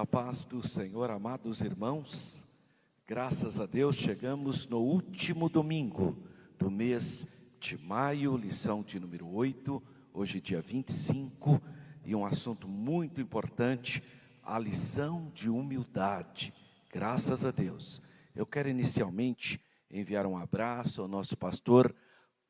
Na paz do Senhor, amados irmãos, graças a Deus chegamos no último domingo do mês de maio, lição de número 8, hoje dia 25, e um assunto muito importante, a lição de humildade, graças a Deus. Eu quero inicialmente enviar um abraço ao nosso pastor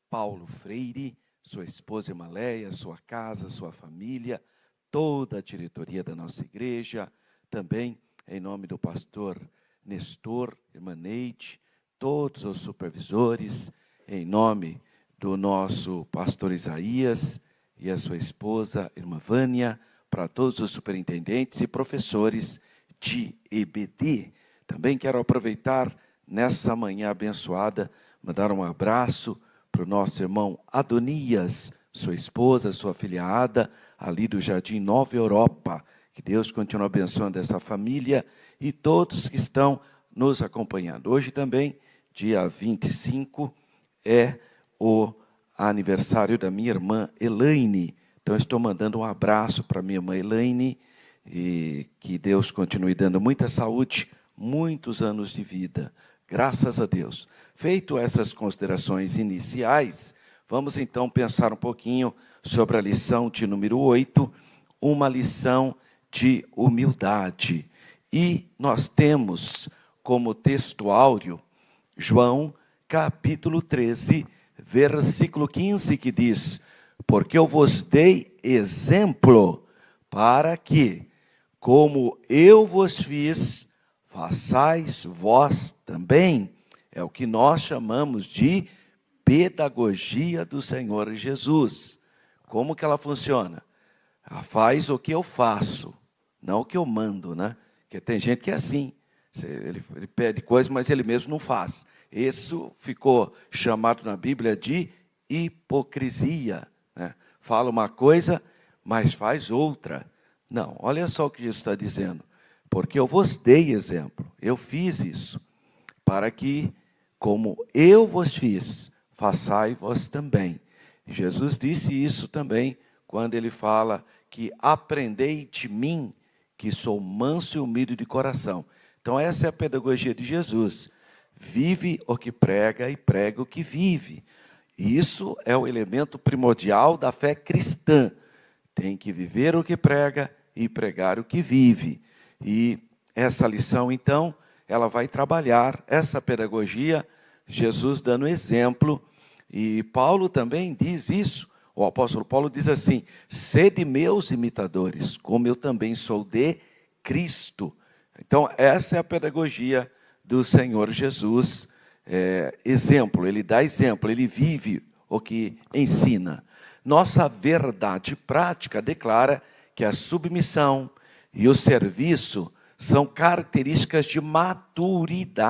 Paulo Freire, sua esposa Emaléia, sua casa, sua família, toda a diretoria da nossa igreja, também em nome do pastor Nestor, irmã Neide, todos os supervisores, em nome do nosso pastor Isaías e a sua esposa, irmã Vânia, para todos os superintendentes e professores de EBD. Também quero aproveitar nessa manhã abençoada, mandar um abraço para o nosso irmão Adonias, sua esposa, sua filha Ada, ali do Jardim Nova Europa. Que Deus continue abençoando essa família e todos que estão nos acompanhando. Hoje também, dia 25, é o aniversário da minha irmã Elaine. Então, estou mandando um abraço para minha irmã Elaine e que Deus continue dando muita saúde, muitos anos de vida. Graças a Deus. Feito essas considerações iniciais, vamos então pensar um pouquinho sobre a lição de número 8, uma lição de humildade. E nós temos como texto áureo João capítulo 13, versículo 15, que diz: porque eu vos dei exemplo para que, como eu vos fiz, façais vós também. É o que nós chamamos de pedagogia do Senhor Jesus. Como que ela funciona? Ela faz o que eu faço, não o que eu mando, né? Porque tem gente que é assim, ele pede coisa, mas ele mesmo não faz. Isso ficou chamado na Bíblia de hipocrisia, né? Fala uma coisa, mas faz outra. Não, olha só o que Jesus está dizendo. Porque eu vos dei exemplo, eu fiz isso, para que, como eu vos fiz, façai vós também. Jesus disse isso também, quando ele fala que aprendei de mim, que sou manso e humilde de coração. Então essa é a pedagogia de Jesus. Vive o que prega e prega o que vive. Isso é o elemento primordial da fé cristã. Tem que viver o que prega e pregar o que vive. E essa lição, então, ela vai trabalhar essa pedagogia, Jesus dando exemplo. E Paulo também diz isso. O apóstolo Paulo diz assim: sede meus imitadores, como eu também sou de Cristo. Então, essa é a pedagogia do Senhor Jesus. Exemplo, ele dá exemplo, ele vive o que ensina. Nossa verdade prática declara que a submissão e o serviço são características de maturidade,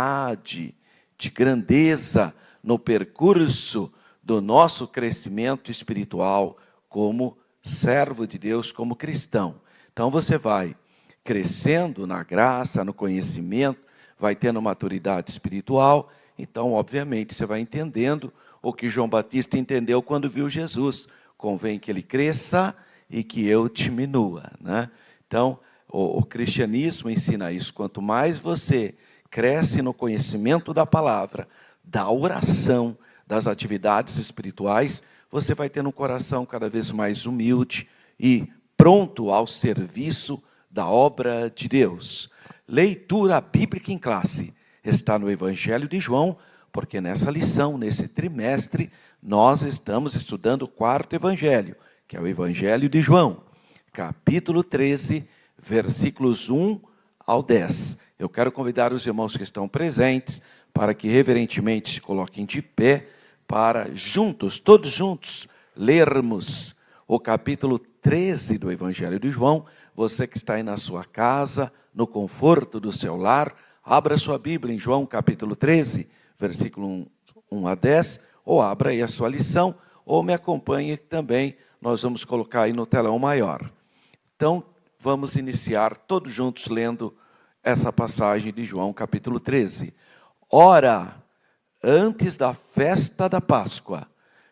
de grandeza no percurso do nosso crescimento espiritual como servo de Deus, como cristão. Então você vai crescendo na graça, no conhecimento, vai tendo maturidade espiritual, então obviamente você vai entendendo o que João Batista entendeu quando viu Jesus. Convém que ele cresça e que eu diminua, né? Então o cristianismo ensina isso. Quanto mais você cresce no conhecimento da palavra, da oração, das atividades espirituais, você vai tendo um coração cada vez mais humilde e pronto ao serviço da obra de Deus. Leitura bíblica em classe está no Evangelho de João, porque nessa lição, nesse trimestre, nós estamos estudando o quarto Evangelho, que é o Evangelho de João, capítulo 13, versículos 1 ao 10. Eu quero convidar os irmãos que estão presentes para que reverentemente se coloquem de pé, para juntos, todos juntos, lermos o capítulo 13 do Evangelho de João. Você que está aí na sua casa, no conforto do seu lar, abra sua Bíblia em João capítulo 13, versículo 1 a 10, ou abra aí a sua lição, ou me acompanhe também, nós vamos colocar aí no telão maior. Então, vamos iniciar todos juntos lendo essa passagem de João capítulo 13. Ora, antes da festa da Páscoa,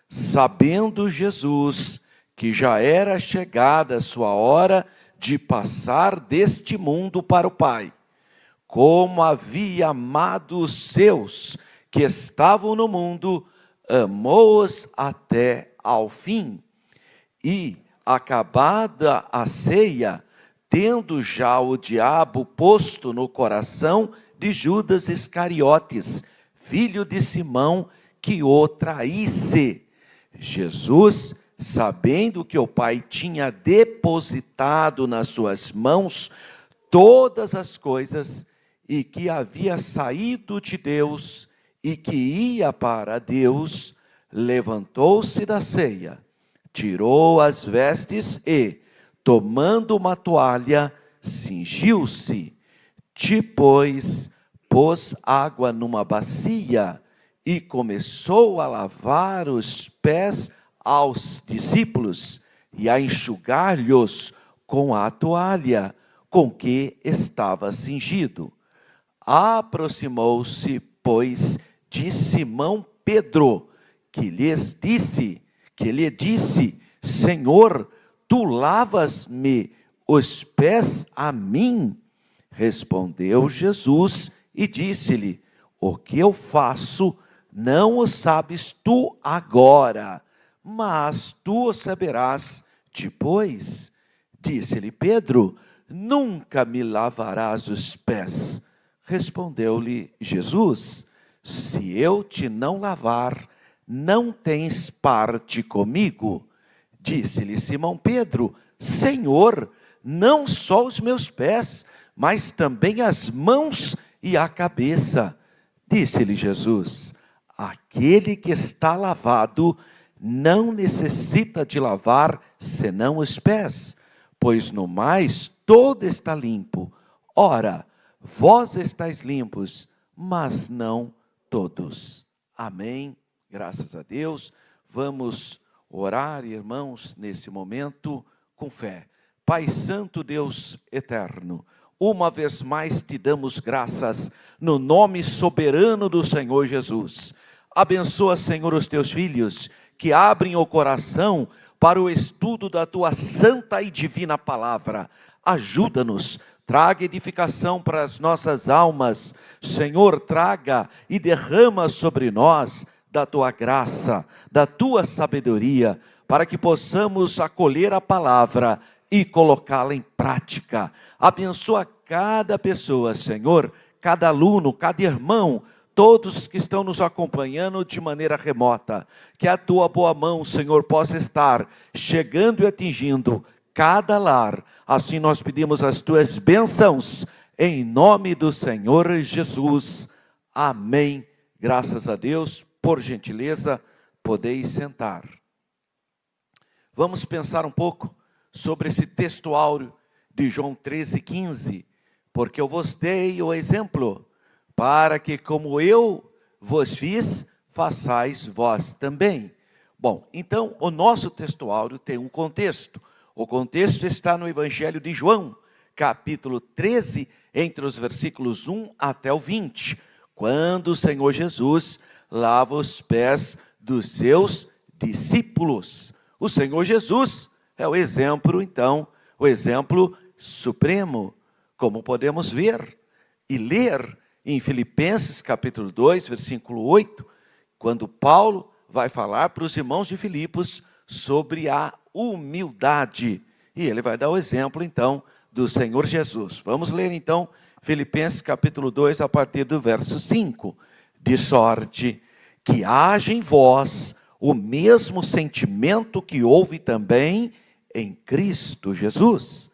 sabendo Jesus que já era chegada a sua hora de passar deste mundo para o Pai. Como havia amado os seus que estavam no mundo, amou-os até ao fim. E, acabada a ceia, tendo já o diabo posto no coração de Judas Iscariotes, filho de Simão, que o traísse, Jesus, sabendo que o Pai tinha depositado nas suas mãos todas as coisas, e que havia saído de Deus, e que ia para Deus, levantou-se da ceia, tirou as vestes e, tomando uma toalha, cingiu-se. Depois, pôs água numa bacia e começou a lavar os pés aos discípulos e a enxugar-lhes com a toalha com que estava cingido. Aproximou-se, pois, de Simão Pedro, que lhe disse: Senhor, tu lavas-me os pés a mim? Respondeu Jesus e disse-lhe: o que eu faço não o sabes tu agora, mas tu o saberás depois. Disse-lhe Pedro: nunca me lavarás os pés. Respondeu-lhe Jesus: se eu te não lavar, não tens parte comigo. Disse-lhe Simão Pedro: Senhor, não só os meus pés, mas também as mãos e a cabeça. Disse-lhe Jesus: aquele que está lavado não necessita de lavar senão os pés, pois no mais todo está limpo. Ora, vós estáis limpos, mas não todos. Amém. Graças a Deus. Vamos orar, irmãos, nesse momento com fé. Pai Santo, Deus eterno, uma vez mais te damos graças no nome soberano do Senhor Jesus. Abençoa, Senhor, os teus filhos que abrem o coração para o estudo da tua santa e divina palavra. Ajuda-nos. Traga edificação para as nossas almas. Senhor, traga e derrama sobre nós da tua graça, da tua sabedoria, para que possamos acolher a palavra e colocá-la em prática. Abençoa cada pessoa, Senhor, cada aluno, cada irmão, todos que estão nos acompanhando de maneira remota. Que a tua boa mão, Senhor, possa estar chegando e atingindo cada lar. Assim nós pedimos as tuas bênçãos, em nome do Senhor Jesus. Amém. Graças a Deus. Por gentileza, podeis sentar. Vamos pensar um pouco sobre esse texto áureo de João 13:15. Porque eu vos dei o exemplo, para que como eu vos fiz, façais vós também. Bom, então o nosso texto áureo tem um contexto. O contexto está no Evangelho de João, capítulo 13, entre os versículos 1 até o 20, quando o Senhor Jesus lava os pés dos seus discípulos. O Senhor Jesus é o exemplo, então, o exemplo supremo, como podemos ver e ler em Filipenses capítulo 2, versículo 8, quando Paulo vai falar para os irmãos de Filipos sobre a humildade. E ele vai dar o exemplo, então, do Senhor Jesus. Vamos ler, então, Filipenses capítulo 2, a partir do verso 5. De sorte que haja em vós o mesmo sentimento que houve também em Cristo Jesus,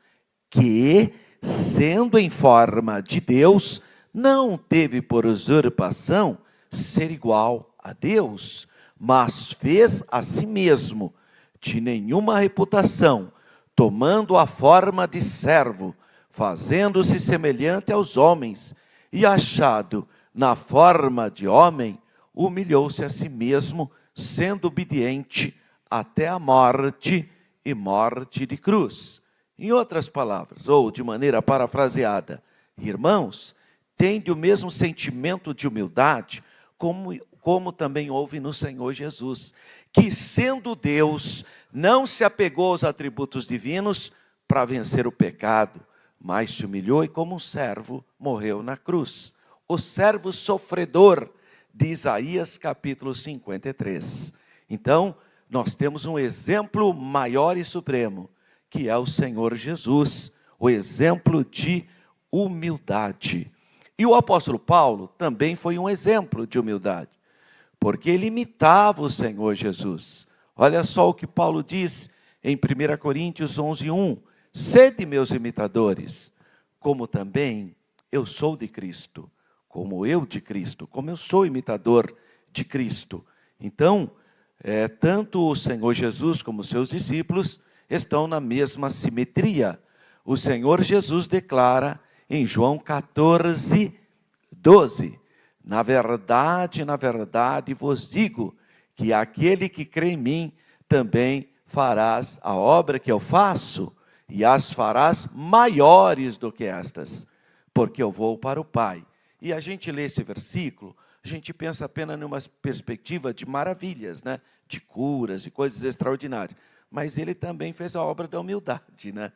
que, sendo em forma de Deus, não teve por usurpação ser igual a Deus, mas fez a si mesmo de nenhuma reputação, tomando a forma de servo, fazendo-se semelhante aos homens, e achado na forma de homem, humilhou-se a si mesmo, sendo obediente até a morte e morte de cruz. Em outras palavras, ou de maneira parafraseada, irmãos, tende o mesmo sentimento de humildade, como também houve no Senhor Jesus, que sendo Deus, não se apegou aos atributos divinos, para vencer o pecado, mas se humilhou e como um servo morreu na cruz. O servo sofredor de Isaías capítulo 53. Então, nós temos um exemplo maior e supremo, que é o Senhor Jesus, o exemplo de humildade. E o apóstolo Paulo também foi um exemplo de humildade, porque ele imitava o Senhor Jesus. Olha só o que Paulo diz em 1 Coríntios 11:1. Sede meus imitadores, como também eu sou de Cristo, como eu de Cristo, como eu sou imitador de Cristo. Então, tanto o Senhor Jesus como os seus discípulos estão na mesma simetria. O Senhor Jesus declara em João 14:12, na verdade vos digo, que aquele que crê em mim, também farás a obra que eu faço, e as farás maiores do que estas, porque eu vou para o Pai. E a gente lê esse versículo, a gente pensa apenas numa perspectiva de maravilhas, né? De curas, de coisas extraordinárias. Mas ele também fez a obra da humildade, né?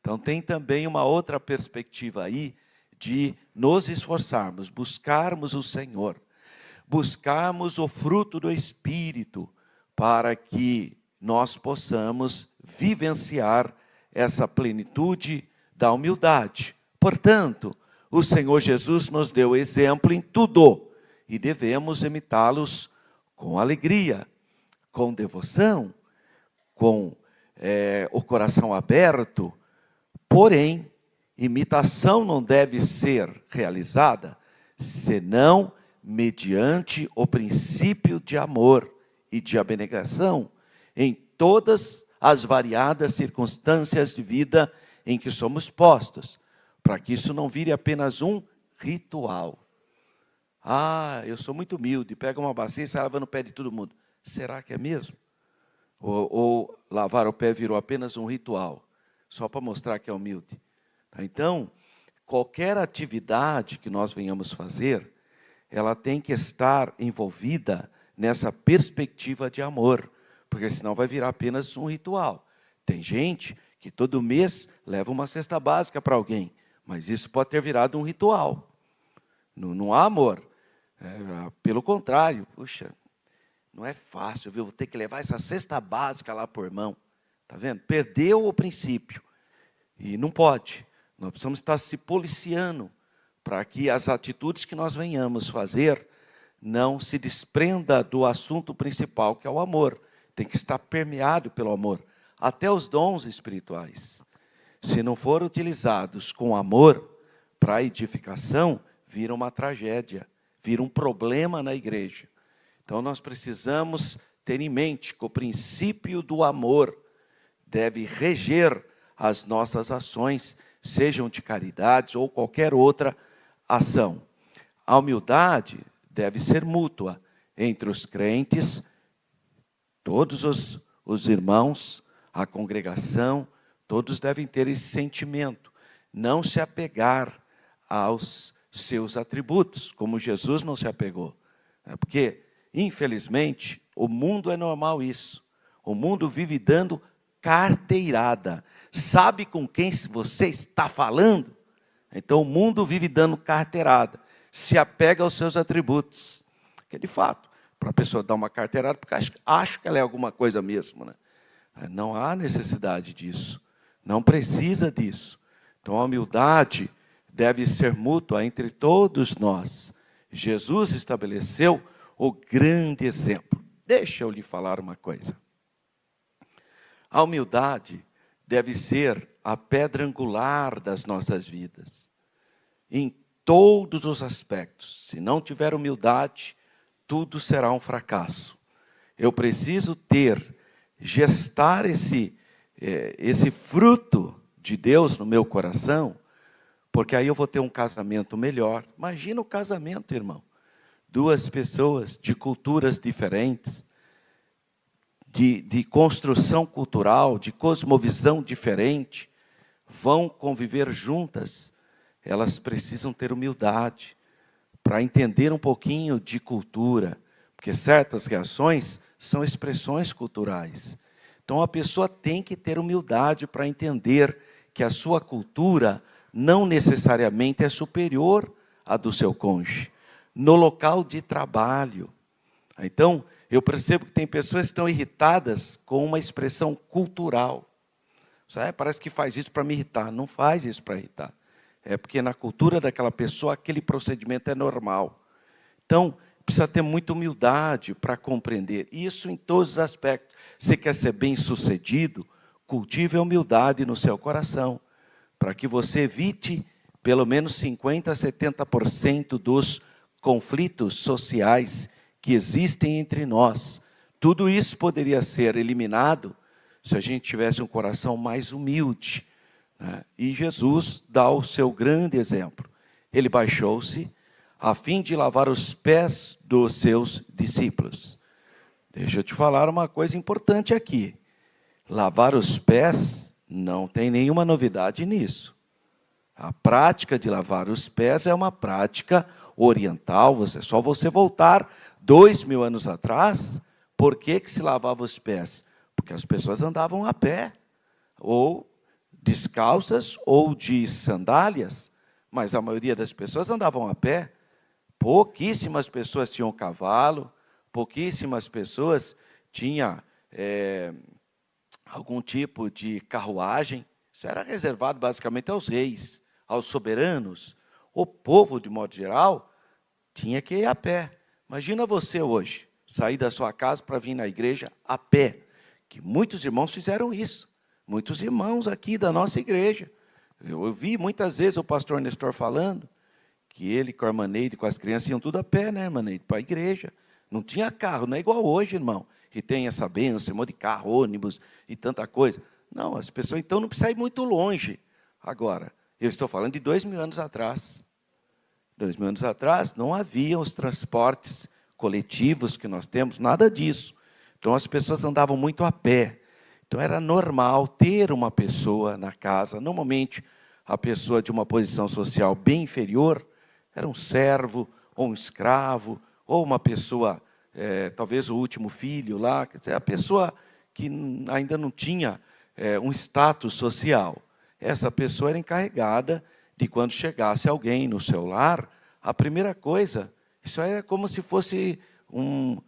Então tem também uma outra perspectiva aí, de nos esforçarmos, buscarmos o Senhor, buscarmos o fruto do Espírito, para que nós possamos vivenciar essa plenitude da humildade. Portanto, o Senhor Jesus nos deu exemplo em tudo, e devemos imitá-los com alegria, com devoção, com o coração aberto. Porém, imitação não deve ser realizada senão mediante o princípio de amor e de abnegação em todas as variadas circunstâncias de vida em que somos postos, para que isso não vire apenas um ritual. Ah, eu sou muito humilde, pega uma bacia e sai lavando o pé de todo mundo. Será que é mesmo? Ou lavar o pé virou apenas um ritual, só para mostrar que é humilde? Então, qualquer atividade que nós venhamos fazer, ela tem que estar envolvida nessa perspectiva de amor, porque senão vai virar apenas um ritual. Tem gente que todo mês leva uma cesta básica para alguém, mas isso pode ter virado um ritual. Não há amor. Pelo contrário, puxa, não é fácil, viu? Vou ter que levar essa cesta básica lá por mão. Está vendo? Perdeu o princípio. E não pode. Nós precisamos estar se policiando para que as atitudes que nós venhamos fazer não se desprenda do assunto principal, que é o amor. Tem que estar permeado pelo amor. Até os dons espirituais, se não forem utilizados com amor para a edificação, vira uma tragédia, vira um problema na igreja. Então nós precisamos ter em mente que o princípio do amor deve reger as nossas ações, sejam de caridade ou qualquer outra ação. A humildade deve ser mútua entre os crentes, todos os irmãos, a congregação, todos devem ter esse sentimento, não se apegar aos seus atributos, como Jesus não se apegou. Porque, infelizmente, o mundo é normal isso. O mundo vive dando carteirada. Sabe com quem você está falando? Então, o mundo vive dando carteirada. Se apega aos seus atributos. Que, de fato, para a pessoa dar uma carteirada, porque acho que ela é alguma coisa mesmo, né? Não há necessidade disso. Não precisa disso. Então, a humildade deve ser mútua entre todos nós. Jesus estabeleceu o grande exemplo. Deixa eu lhe falar uma coisa. A humildade deve ser a pedra angular das nossas vidas, em todos os aspectos. Se não tiver humildade, tudo será um fracasso. Eu preciso gestar esse fruto de Deus no meu coração, porque aí eu vou ter um casamento melhor. Imagina o casamento, irmão. Duas pessoas de culturas diferentes, de construção cultural, de cosmovisão diferente, vão conviver juntas. Elas precisam ter humildade para entender um pouquinho de cultura, porque certas reações são expressões culturais. Então a pessoa tem que ter humildade para entender que a sua cultura não necessariamente é superior à do seu cônjuge. No local de trabalho. Então, eu percebo que tem pessoas que estão irritadas com uma expressão cultural. Sabe? Parece que faz isso para me irritar. Não faz isso para irritar. É porque na cultura daquela pessoa, aquele procedimento é normal. Então, precisa ter muita humildade para compreender. Isso em todos os aspectos. Você quer ser bem-sucedido? Cultive a humildade no seu coração, para que você evite pelo menos 50% a 70% dos conflitos sociais que existem entre nós. Tudo isso poderia ser eliminado se a gente tivesse um coração mais humilde, né? E Jesus dá o seu grande exemplo. Ele baixou-se a fim de lavar os pés dos seus discípulos. Deixa eu te falar uma coisa importante aqui. Lavar os pés, não tem nenhuma novidade nisso. A prática de lavar os pés é uma prática oriental. É só você voltar 2000 anos atrás. Por que se lavava os pés? Porque as pessoas andavam a pé, ou descalças, ou de sandálias, mas a maioria das pessoas andavam a pé. Pouquíssimas pessoas tinham cavalo, pouquíssimas pessoas tinham algum tipo de carruagem. Isso era reservado basicamente aos reis, aos soberanos. O povo, de modo geral, tinha que ir a pé. Imagina você hoje, sair da sua casa para vir na igreja a pé. Que muitos irmãos fizeram isso. Muitos irmãos aqui da nossa igreja. Eu ouvi muitas vezes o pastor Nestor falando que ele com a irmã Neide, com as crianças, iam tudo a pé, né, irmã Neide, para a igreja. Não tinha carro, não é igual hoje, irmão, que tem essa bênção, um monte de carro, ônibus e tanta coisa. Não, as pessoas então não precisam ir muito longe. Agora, eu estou falando de 2000 anos atrás. 2000 anos atrás não havia os transportes coletivos que nós temos, nada disso. Então as pessoas andavam muito a pé. Então era normal ter uma pessoa na casa. Normalmente a pessoa de uma posição social bem inferior era um servo, ou um escravo, ou uma pessoa, talvez o último filho lá, quer dizer, a pessoa que ainda não tinha um status social. Essa pessoa era encarregada de, quando chegasse alguém no seu lar, a primeira coisa, isso era como se fosse um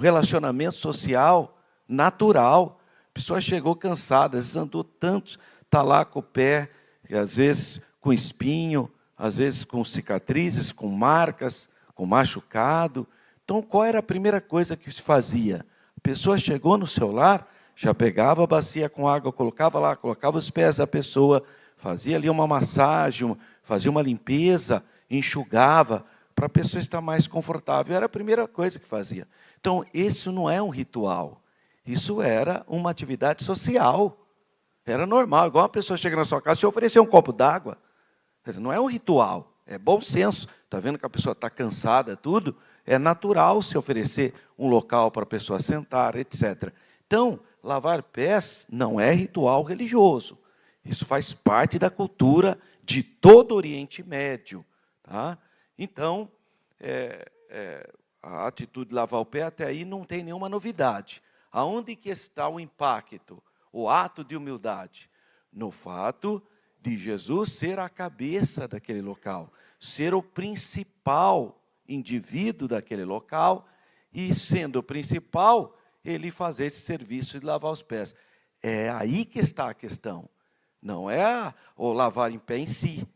relacionamento social natural. A pessoa chegou cansada, às vezes andou tanto, está lá com o pé, às vezes com espinho, às vezes com cicatrizes, com marcas, com machucado. Então, qual era a primeira coisa que se fazia? A pessoa chegou no seu lar, já pegava a bacia com água, colocava lá, colocava os pés da pessoa, fazia ali uma massagem, fazia uma limpeza, enxugava, para a pessoa estar mais confortável. Era a primeira coisa que fazia. Então, isso não é um ritual. Isso era uma atividade social. Era normal. Igual uma pessoa chega na sua casa, te oferecer um copo d'água. Não é um ritual, é bom senso. Está vendo que a pessoa está cansada, tudo? É natural se oferecer um local para a pessoa sentar, etc. Então, lavar pés não é ritual religioso. Isso faz parte da cultura de todo o Oriente Médio. Tá? Então, a atitude de lavar o pé até aí não tem nenhuma novidade. Aonde que está o impacto, o ato de humildade? No fato de Jesus ser a cabeça daquele local, ser o principal indivíduo daquele local, e sendo o principal, ele fazer esse serviço de lavar os pés. É aí que está a questão. Não é o lavar em pé em si.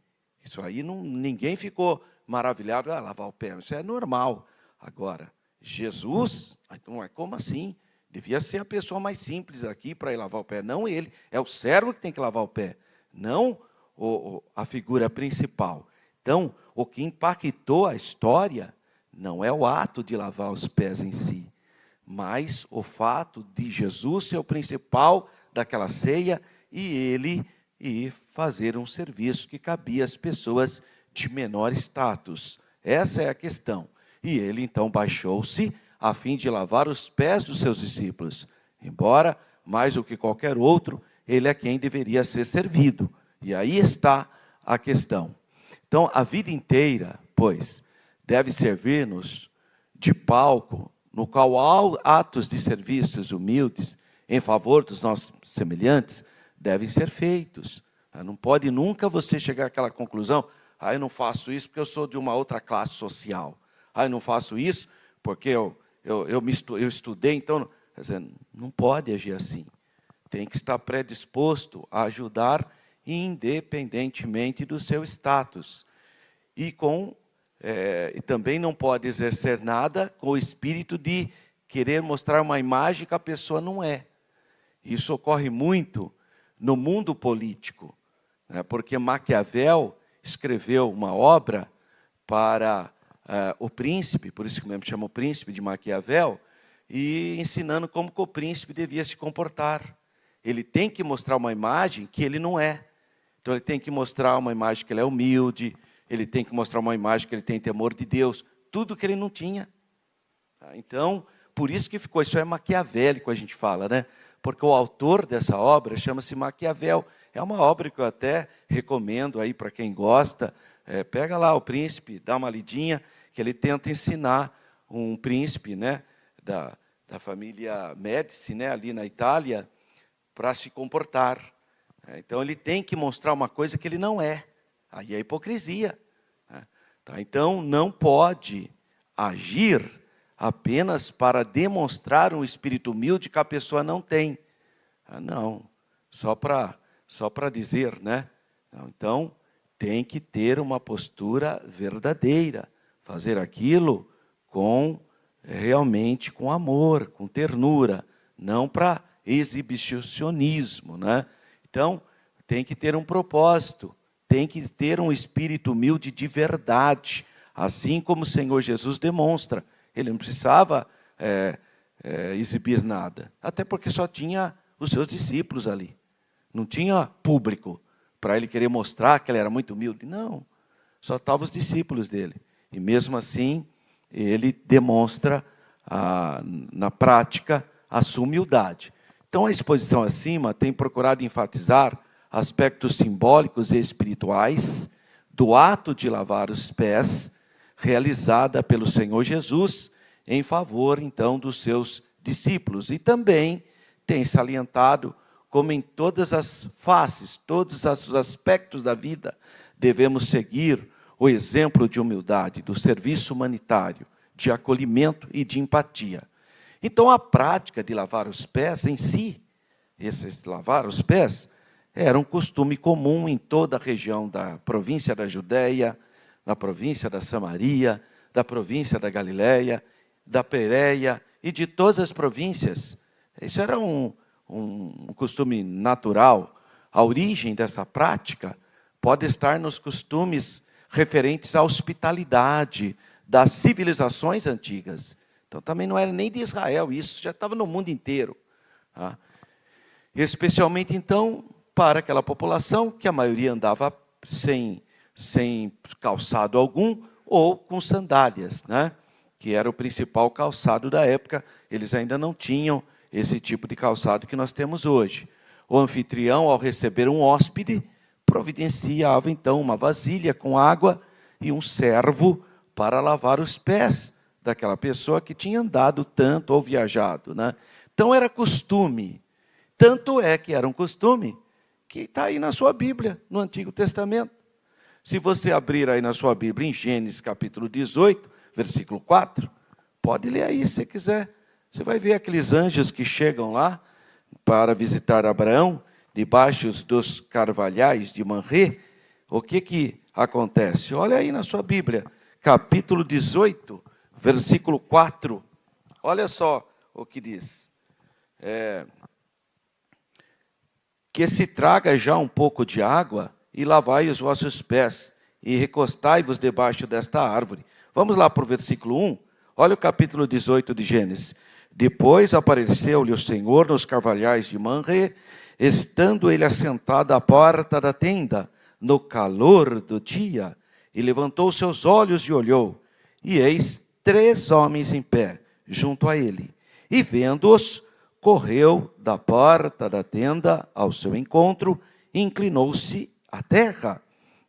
Isso aí ninguém ficou maravilhado, lavar o pé, isso é normal. Agora, Jesus, então como assim? Devia ser a pessoa mais simples aqui para ir lavar o pé, não ele. É o servo que tem que lavar o pé, não a figura principal. Então, o que impactou a história não é o ato de lavar os pés em si, mas o fato de Jesus ser o principal daquela ceia e ele fazer um serviço que cabia às pessoas de menor status. Essa é a questão. E ele então baixou-se a fim de lavar os pés dos seus discípulos. Embora, mais do que qualquer outro, ele é quem deveria ser servido. E aí está a questão. Então, a vida inteira, pois, deve servir-nos de palco, no qual há atos de serviços humildes em favor dos nossos semelhantes, devem ser feitos. Não pode nunca você chegar àquela conclusão: eu não faço isso porque eu sou de uma outra classe social. Eu não faço isso porque eu estudei, então... Quer dizer, não pode agir assim. Tem que estar predisposto a ajudar independentemente do seu status. E também não pode exercer nada com o espírito de querer mostrar uma imagem que a pessoa não é. Isso ocorre muito no mundo político, né? Porque Maquiavel escreveu uma obra para o príncipe, por isso que mesmo chama o Príncipe de Maquiavel, e ensinando como que o príncipe devia se comportar. Ele tem que mostrar uma imagem que ele não é. Então ele tem que mostrar uma imagem que ele é humilde, ele tem que mostrar uma imagem que ele tem temor de Deus, tudo que ele não tinha. Então, por isso que ficou, isso é maquiavélico, a gente fala, né? Porque o autor dessa obra chama-se Maquiavel. É uma obra que eu até recomendo aí para quem gosta. Pega lá o Príncipe, dá uma lidinha, que ele tenta ensinar um príncipe, né, da família Médici, né, ali na Itália, para se comportar. Então, ele tem que mostrar uma coisa que ele não é. Aí é hipocrisia. Então, não pode agir apenas para demonstrar um espírito humilde que a pessoa não tem. Não, só para dizer, né? Então, tem que ter uma postura verdadeira, fazer aquilo realmente com amor, com ternura, não para exibicionismo, né? Então, tem que ter um propósito, tem que ter um espírito humilde de verdade, assim como o Senhor Jesus demonstra. Ele não precisava exibir nada, até porque só tinha os seus discípulos ali. Não tinha público para ele querer mostrar que ele era muito humilde. Não, só estavam os discípulos dele. E mesmo assim, ele demonstra na prática a sua humildade. Então, a exposição acima tem procurado enfatizar aspectos simbólicos e espirituais do ato de lavar os pés, realizada pelo Senhor Jesus, em favor, então, dos seus discípulos. E também tem salientado como em todas as faces, todos os aspectos da vida, devemos seguir o exemplo de humildade, do serviço humanitário, de acolhimento e de empatia. Então, a prática de lavar os pés em si, esse lavar os pés, era um costume comum em toda a região da província da Judéia, na província da Samaria, da província da Galileia, da Pérea e de todas as províncias. Isso era um costume natural. A origem dessa prática pode estar nos costumes referentes à hospitalidade das civilizações antigas. Então, também não era nem de Israel, isso já estava no mundo inteiro. Especialmente, então, para aquela população que a maioria andava sem calçado algum ou com sandálias, né? Que era o principal calçado da época. Eles ainda não tinham esse tipo de calçado que nós temos hoje. O anfitrião, ao receber um hóspede, providenciava, então, uma vasilha com água e um servo para lavar os pés daquela pessoa que tinha andado tanto ou viajado, né? Então, era costume. Tanto é que era um costume que está aí na sua Bíblia, no Antigo Testamento. Se você abrir aí na sua Bíblia, em Gênesis capítulo 18, versículo 4, pode ler aí se você quiser. Você vai ver aqueles anjos que chegam lá para visitar Abraão, debaixo dos carvalhais de Manré. O que acontece? Olha aí na sua Bíblia, capítulo 18, versículo 4. Olha só o que diz. Que se traga já um pouco de água e lavai os vossos pés e recostai-vos debaixo desta árvore. Vamos lá para o versículo 1. Olha o capítulo 18 de Gênesis. Depois apareceu-lhe o Senhor nos carvalhais de Manré, estando ele assentado à porta da tenda, no calor do dia, e levantou seus olhos e olhou, e eis 3 homens em pé, junto a ele. E vendo-os, correu da porta da tenda ao seu encontro, inclinou-se à terra,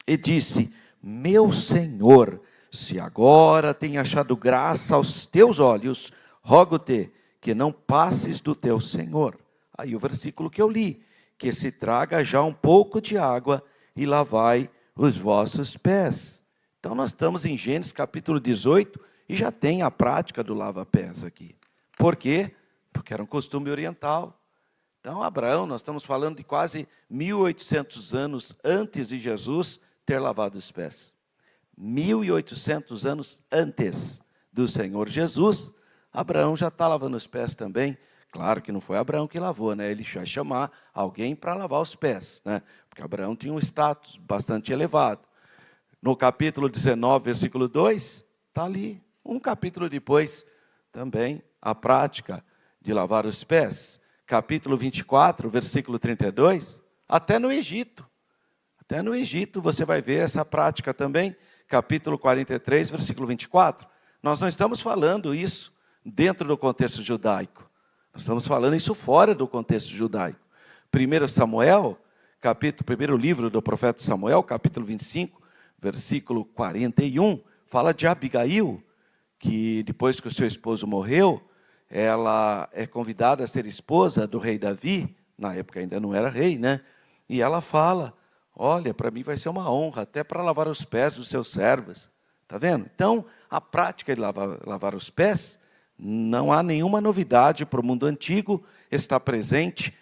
e disse: meu Senhor, se agora tem achado graça aos teus olhos, rogo-te que não passes do teu Senhor. Aí o versículo que eu li, que se traga já um pouco de água e lavai os vossos pés. Então nós estamos em Gênesis capítulo 18 e já tem a prática do lava-pés aqui. Por quê? Porque era um costume oriental. Então Abraão, nós estamos falando de quase 1800 anos antes de Jesus ter lavado os pés. 1800 anos antes do Senhor Jesus, Abraão já está lavando os pés também. Claro que não foi Abraão que lavou, né? Ele vai chamar alguém para lavar os pés, né? Porque Abraão tinha um status bastante elevado. No capítulo 19, versículo 2, está ali. Um capítulo depois, também, a prática de lavar os pés. Capítulo 24, versículo 32, até no Egito. Até no Egito você vai ver essa prática também. Capítulo 43, versículo 24. Nós não estamos falando isso dentro do contexto judaico. Nós estamos falando isso fora do contexto judaico. 1 Samuel, primeiro livro do profeta Samuel, capítulo 25, versículo 41, fala de Abigail, que depois que o seu esposo morreu, ela é convidada a ser esposa do rei Davi, na época ainda não era rei, né? E ela fala, olha, para mim vai ser uma honra, até para lavar os pés dos seus servos. Está vendo? Então, a prática de lavar os pés, não há nenhuma novidade para o mundo antigo, está presente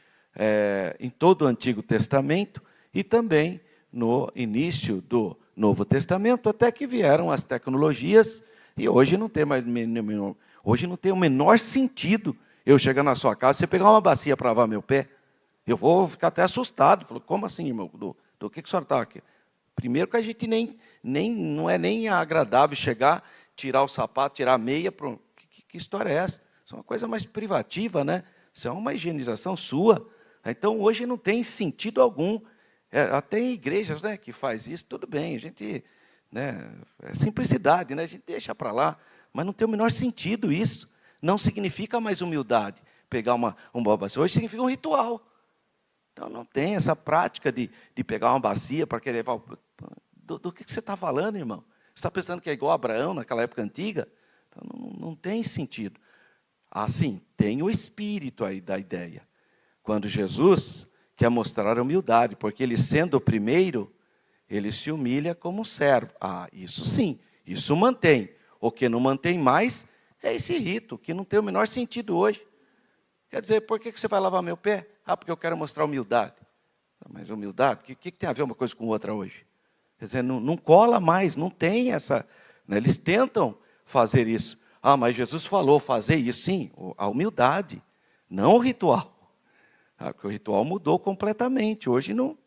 em todo o Antigo Testamento e também no início do Novo Testamento, até que vieram as tecnologias e hoje não tem o menor sentido eu chegar na sua casa, você pegar uma bacia para lavar meu pé, eu vou ficar até assustado. Falou, como assim, irmão? Do que o senhor está aqui? Primeiro que a gente não é nem agradável chegar, tirar o sapato, tirar a meia. Que história é essa? Isso é uma coisa mais privativa, né? Isso é uma higienização sua. Então, hoje não tem sentido algum. Até em igrejas, né, que faz isso, tudo bem. A gente, né, é simplicidade, né? A gente deixa para lá. Mas não tem o menor sentido isso. Não significa mais humildade. Pegar uma bacia. Hoje significa um ritual. Então, não tem essa prática de pegar uma bacia para querer levar. Do que você está falando, irmão? Você está pensando que é igual a Abraão, naquela época antiga? Então, não tem sentido. Assim, tem o espírito aí da ideia. Quando Jesus quer mostrar a humildade, porque ele sendo o primeiro, ele se humilha como um servo. Ah, isso sim, isso mantém. O que não mantém mais é esse rito, que não tem o menor sentido hoje. Quer dizer, por que você vai lavar meu pé? Ah, porque eu quero mostrar humildade. Mas humildade, o que tem a ver uma coisa com outra hoje? Quer dizer, não cola mais, não tem essa. Né? Eles tentam fazer isso. Ah, mas Jesus falou fazer isso. Sim, a humildade, não o ritual. Porque o ritual mudou completamente. Hoje não. O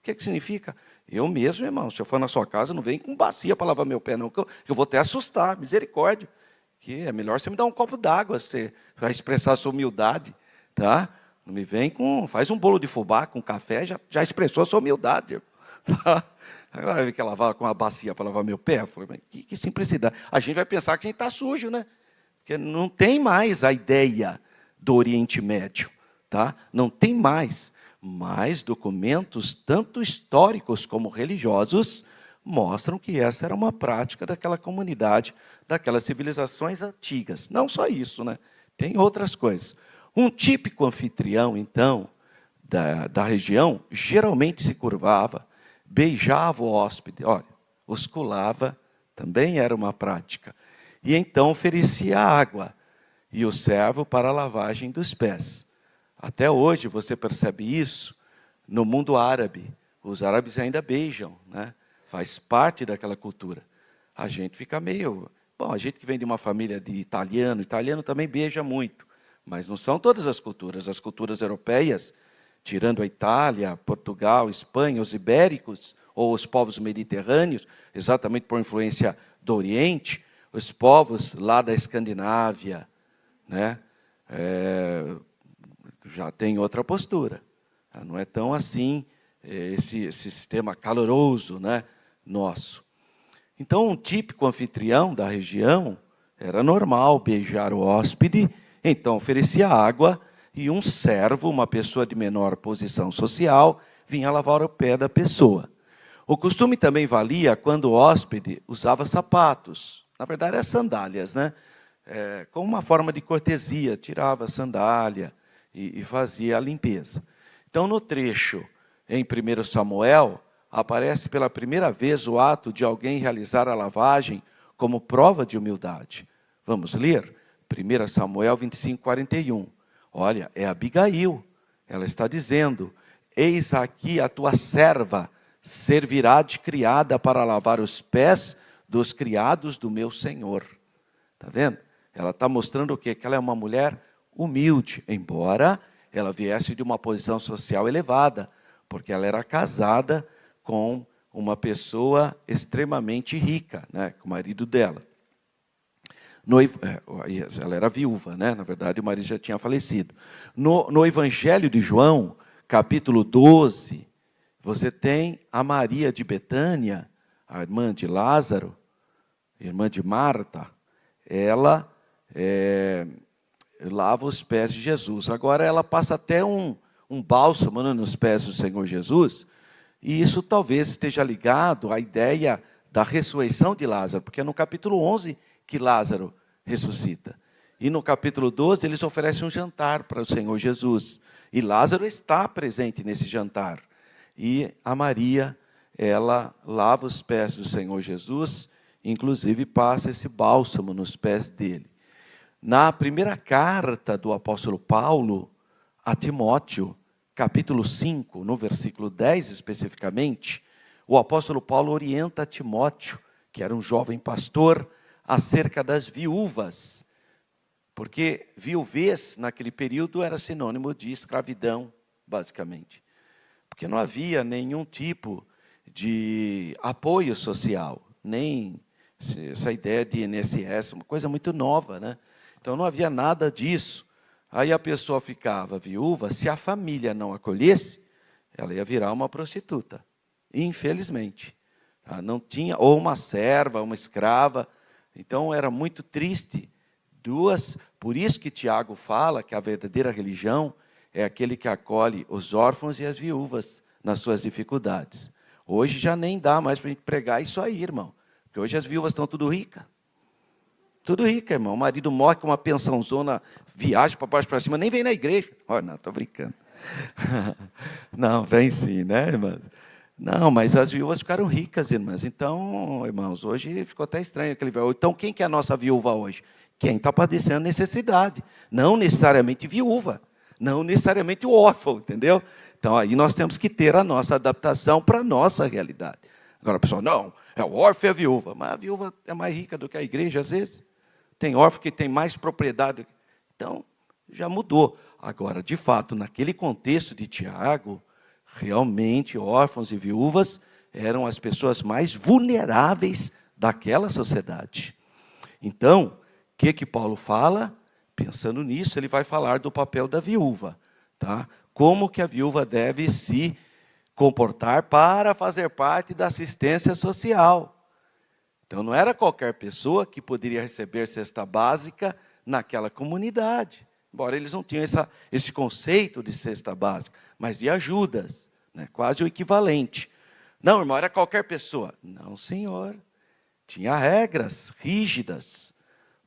que significa? Eu mesmo, irmão, se eu for na sua casa, não vem com bacia para lavar meu pé, não, que eu vou até assustar, misericórdia. Que é melhor você me dar um copo d'água, você vai expressar a sua humildade, tá? Não me vem faz um bolo de fubá com café, já expressou a sua humildade. Tá? Agora vem que lavar com uma bacia para lavar meu pé, eu falei, que simplicidade. A gente vai pensar que a gente está sujo, né? Porque não tem mais a ideia do Oriente Médio, tá? Não tem mais. Mas documentos, tanto históricos como religiosos, mostram que essa era uma prática daquela comunidade, daquelas civilizações antigas. Não só isso, né? Tem outras coisas. Um típico anfitrião, então, da região, geralmente se curvava, beijava o hóspede, olha, osculava, também era uma prática. E então oferecia água e o servo para a lavagem dos pés. Até hoje você percebe isso no mundo árabe. Os árabes ainda beijam, né? Faz parte daquela cultura. A gente fica meio... Bom, a gente que vem de uma família de italiano também beija muito. Mas não são todas as culturas europeias, tirando a Itália, Portugal, Espanha, os ibéricos, ou os povos mediterrâneos, exatamente por influência do Oriente, os povos lá da Escandinávia, né? Já tem outra postura. Não é tão assim esse sistema caloroso, né, nosso. Então, um típico anfitrião da região era normal beijar o hóspede, então oferecia água e um servo, uma pessoa de menor posição social, vinha lavar o pé da pessoa. O costume também valia quando o hóspede usava sapatos, na verdade, as sandálias, né? Como uma forma de cortesia, tirava a sandália e fazia a limpeza. Então, no trecho em 1 Samuel, aparece pela primeira vez o ato de alguém realizar a lavagem como prova de humildade. Vamos ler? 1 Samuel 25, 41. Olha, é Abigail. Ela está dizendo: eis aqui a tua serva, servirá de criada para lavar os pés dos criados do meu senhor. Está vendo? Ela está mostrando o quê? Que ela é uma mulher humilde, embora ela viesse de uma posição social elevada, porque ela era casada com uma pessoa extremamente rica, né, com o marido dela. Ela era viúva, né? Na verdade, o marido já tinha falecido. No Evangelho de João, capítulo 12, você tem a Maria de Betânia, a irmã de Lázaro, irmã de Marta. Ela lava os pés de Jesus. Agora ela passa até um bálsamo nos pés do Senhor Jesus, e isso talvez esteja ligado à ideia da ressurreição de Lázaro, porque é no capítulo 11 que Lázaro ressuscita. E no capítulo 12 eles oferecem um jantar para o Senhor Jesus, e Lázaro está presente nesse jantar. E a Maria, ela lava os pés do Senhor Jesus, inclusive passa esse bálsamo nos pés dele. Na primeira carta do apóstolo Paulo a Timóteo, capítulo 5, no versículo 10 especificamente, o apóstolo Paulo orienta Timóteo, que era um jovem pastor, acerca das viúvas, porque viuvez naquele período era sinônimo de escravidão, basicamente, porque não havia nenhum tipo de apoio social, nem essa ideia de INSS, uma coisa muito nova, né? Então não havia nada disso. Aí a pessoa ficava viúva, se a família não acolhesse, ela ia virar uma prostituta, infelizmente. Não tinha, ou uma serva, uma escrava. Então era muito triste. Por isso que Tiago fala que a verdadeira religião é aquele que acolhe os órfãos e as viúvas nas suas dificuldades. Hoje já nem dá mais para a gente pregar isso aí, irmão. Porque hoje as viúvas estão tudo ricas. Tudo rica, irmão. O marido morre com uma pensãozona, viaja para baixo para cima, nem vem na igreja. Oh, não, estou brincando. Não, vem sim, né, irmãs? Não, mas as viúvas ficaram ricas, irmãs. Então, irmãos, hoje ficou até estranho aquele véu. Então, quem que é a nossa viúva hoje? Quem está padecendo necessidade. Não necessariamente viúva. Não necessariamente o órfão, entendeu? Então, aí nós temos que ter a nossa adaptação para a nossa realidade. Agora, a pessoa, não, é o órfão e a viúva. Mas a viúva é mais rica do que a igreja, às vezes. Tem órfão que tem mais propriedade. Então, já mudou. Agora, de fato, naquele contexto de Tiago, realmente órfãos e viúvas eram as pessoas mais vulneráveis daquela sociedade. Então, o que Paulo fala? Pensando nisso, ele vai falar do papel da viúva. Tá? Como que a viúva deve se comportar para fazer parte da assistência social. Então, não era qualquer pessoa que poderia receber cesta básica naquela comunidade. Embora eles não tinham esse conceito de cesta básica, mas de ajudas, né? Quase o equivalente. Não, irmão, era qualquer pessoa. Não, senhor. Tinha regras rígidas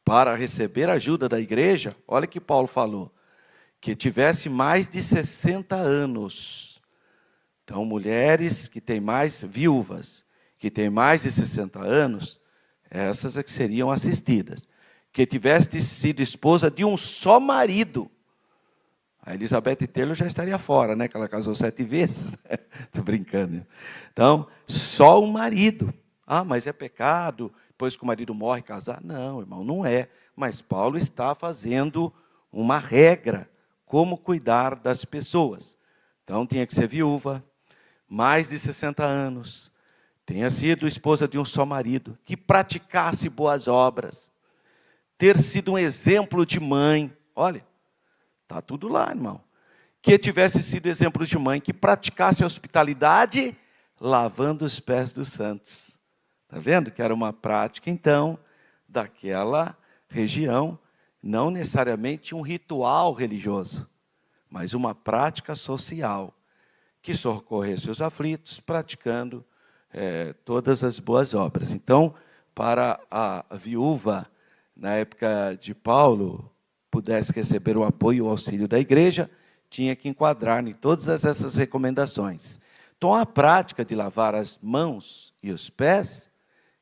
para receber ajuda da igreja. Olha o que Paulo falou. Que tivesse mais de 60 anos. Então, mulheres que têm mais, viúvas, que têm mais de 60 anos, essas é que seriam assistidas. Que tivesse sido esposa de um só marido. A Elizabeth Taylor já estaria fora, né? Que ela casou 7 vezes. Estou brincando. Então, só um marido. Ah, mas é pecado, depois que o marido morre, casar? Não, irmão, não é. Mas Paulo está fazendo uma regra, como cuidar das pessoas. Então, tinha que ser viúva, mais de 60 anos, tenha sido esposa de um só marido, que praticasse boas obras, ter sido um exemplo de mãe. Olha, está tudo lá, irmão. Que tivesse sido exemplo de mãe, que praticasse a hospitalidade, lavando os pés dos santos. Está vendo que era uma prática, então, daquela região, não necessariamente um ritual religioso, mas uma prática social, que socorresse os aflitos, praticando todas as boas obras. Então, para a viúva, na época de Paulo, pudesse receber o apoio e o auxílio da igreja, tinha que enquadrar em todas essas recomendações. Então, a prática de lavar as mãos e os pés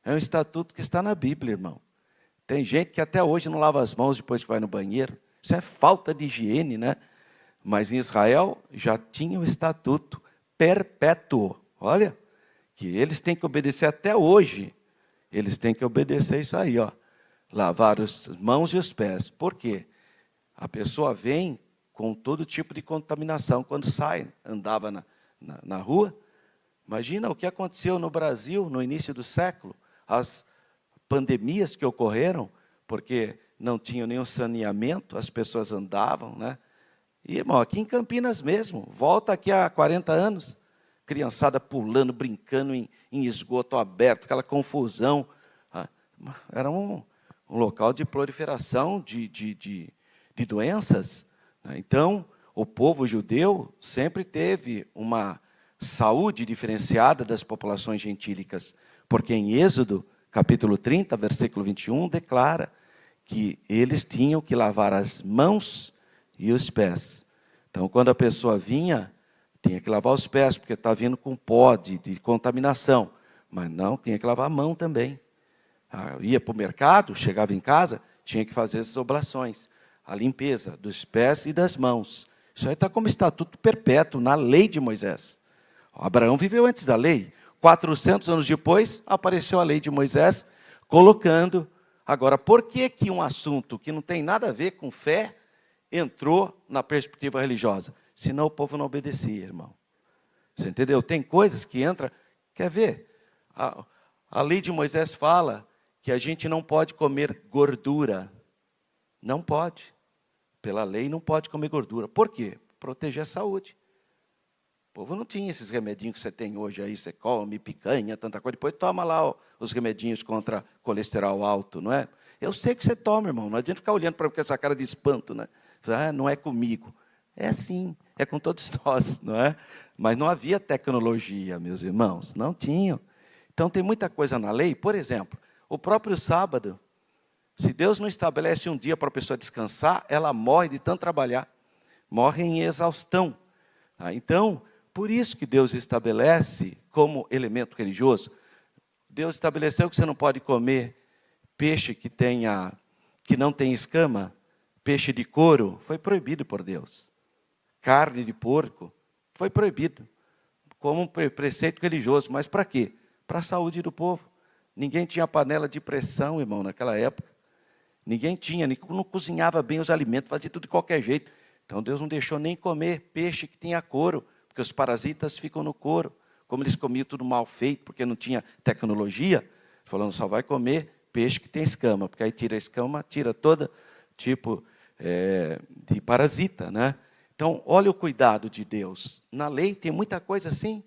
é um estatuto que está na Bíblia, irmão. Tem gente que até hoje não lava as mãos depois que vai no banheiro. Isso é falta de higiene, né? Mas em Israel já tinha o estatuto perpétuo. Olha, que eles têm que obedecer até hoje. Eles têm que obedecer isso aí, ó. Lavar as mãos e os pés. Por quê? A pessoa vem com todo tipo de contaminação. Quando sai, andava na rua. Imagina o que aconteceu no Brasil no início do século. As pandemias que ocorreram, porque não tinham nenhum saneamento, as pessoas andavam, né? E, irmão, aqui em Campinas mesmo, volta aqui há 40 anos, criançada pulando, brincando em esgoto aberto, aquela confusão. Era um local de proliferação de doenças. Então, o povo judeu sempre teve uma saúde diferenciada das populações gentílicas, porque em Êxodo, capítulo 30, versículo 21, declara que eles tinham que lavar as mãos e os pés. Então, quando a pessoa vinha, tinha que lavar os pés, porque está vindo com pó de contaminação. Mas não, tinha que lavar a mão também. Ia para o mercado, chegava em casa, tinha que fazer essas oblações. A limpeza dos pés e das mãos. Isso aí está como estatuto perpétuo, na lei de Moisés. Abraão viveu antes da lei. 400 anos depois, apareceu a lei de Moisés, colocando. Agora, por que um assunto que não tem nada a ver com fé entrou na perspectiva religiosa? Senão o povo não obedecia, irmão. Você entendeu? Tem coisas que entram. Quer ver? A lei de Moisés fala que a gente não pode comer gordura. Não pode. Pela lei não pode comer gordura. Por quê? Proteger a saúde. O povo não tinha esses remedinhos que você tem hoje aí, você come picanha, tanta coisa, depois toma lá os remedinhos contra colesterol alto, não é? Eu sei que você toma, irmão, não adianta ficar olhando para mim com essa cara de espanto, né? Não é comigo. É sim, é com todos nós, não é? Mas não havia tecnologia, meus irmãos, não tinham. Então tem muita coisa na lei, por exemplo, o próprio sábado, se Deus não estabelece um dia para a pessoa descansar, ela morre de tanto trabalhar, morre em exaustão. Então, por isso que Deus estabelece como elemento religioso. Deus estabeleceu que você não pode comer peixe que não tem escama, peixe de couro, foi proibido por Deus. Carne de porco, foi proibido, como um preceito religioso. Mas para quê? Para a saúde do povo. Ninguém tinha panela de pressão, irmão, naquela época. Ninguém tinha, não cozinhava bem os alimentos, fazia tudo de qualquer jeito. Então Deus não deixou nem comer peixe que tinha couro, porque os parasitas ficam no couro. Como eles comiam tudo mal feito, porque não tinha tecnologia, falando, só vai comer peixe que tem escama, porque aí tira a escama, tira todo tipo de parasita, né? Então, olha o cuidado de Deus. Na lei tem muita coisa assim,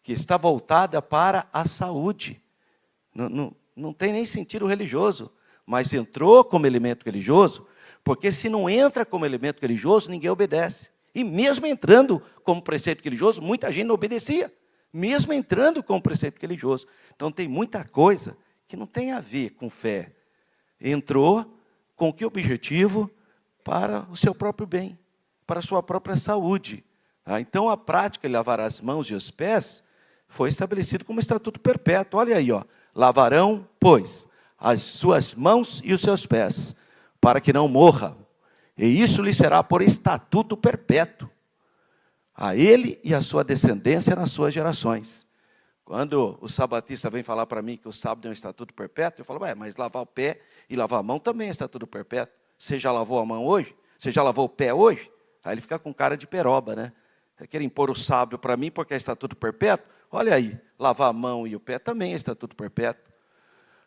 que está voltada para a saúde. Não tem nem sentido religioso, mas entrou como elemento religioso, porque se não entra como elemento religioso, ninguém obedece. E mesmo entrando como preceito religioso, muita gente não obedecia. Mesmo entrando como preceito religioso. Então tem muita coisa que não tem a ver com fé. Entrou com que objetivo? Para o seu próprio bem, para a sua própria saúde. Então a prática de lavar as mãos e os pés foi estabelecido como estatuto perpétuo. Olha aí, ó. Lavarão, pois, as suas mãos e os seus pés, para que não morra. E isso lhe será por estatuto perpétuo, a ele e a sua descendência nas suas gerações. Quando o sabatista vem falar para mim que o sábado é um estatuto perpétuo, eu falo, mas lavar o pé e lavar a mão também é estatuto perpétuo. Você já lavou a mão hoje? Você já lavou o pé hoje? Aí ele fica com cara de peroba, né? Quer impor o sábado para mim porque é estatuto perpétuo? Olha aí, lavar a mão e o pé também é estatuto perpétuo.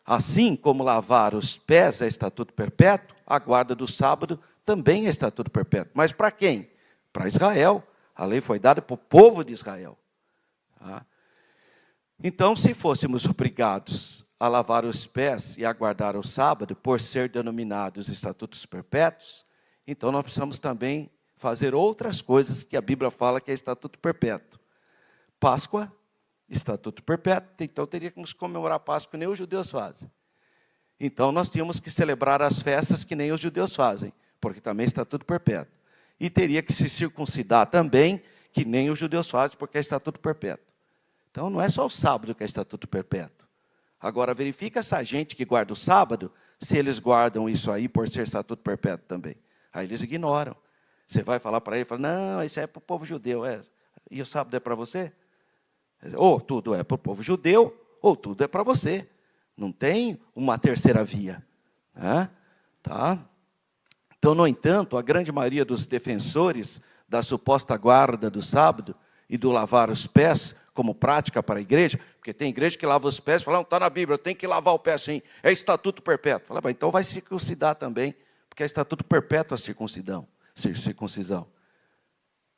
Assim como lavar os pés é estatuto perpétuo, a guarda do sábado também é estatuto perpétuo. Mas para quem? Para Israel. A lei foi dada para o povo de Israel. Então, se fôssemos obrigados a lavar os pés e a guardar o sábado, por ser denominados estatutos perpétuos, então nós precisamos também fazer outras coisas que a Bíblia fala que é estatuto perpétuo. Páscoa, estatuto perpétuo, então teríamos que comemorar a Páscoa que nem os judeus fazem. Então nós tínhamos que celebrar as festas que nem os judeus fazem, porque também é estatuto perpétuo. e teria que se circuncidar também, que nem os judeus fazem, porque é estatuto perpétuo. Então, não é só o sábado que é estatuto perpétuo. Agora, verifica essa gente que guarda o sábado, se eles guardam isso aí por ser estatuto perpétuo também. Aí eles ignoram. Você vai falar para ele, fala, não, isso é para o povo judeu. E o sábado é para você? Ou tudo é para o povo judeu, ou tudo é para você. Não tem uma terceira via. Né? Tá? Então, no entanto, a grande maioria dos defensores da suposta guarda do sábado e do lavar os pés como prática para a igreja, porque tem igreja que lava os pés e fala, não, está na Bíblia, eu tenho que lavar o pé assim, é estatuto perpétuo. Fala, então vai circuncidar também, porque é estatuto perpétuo a circuncisão.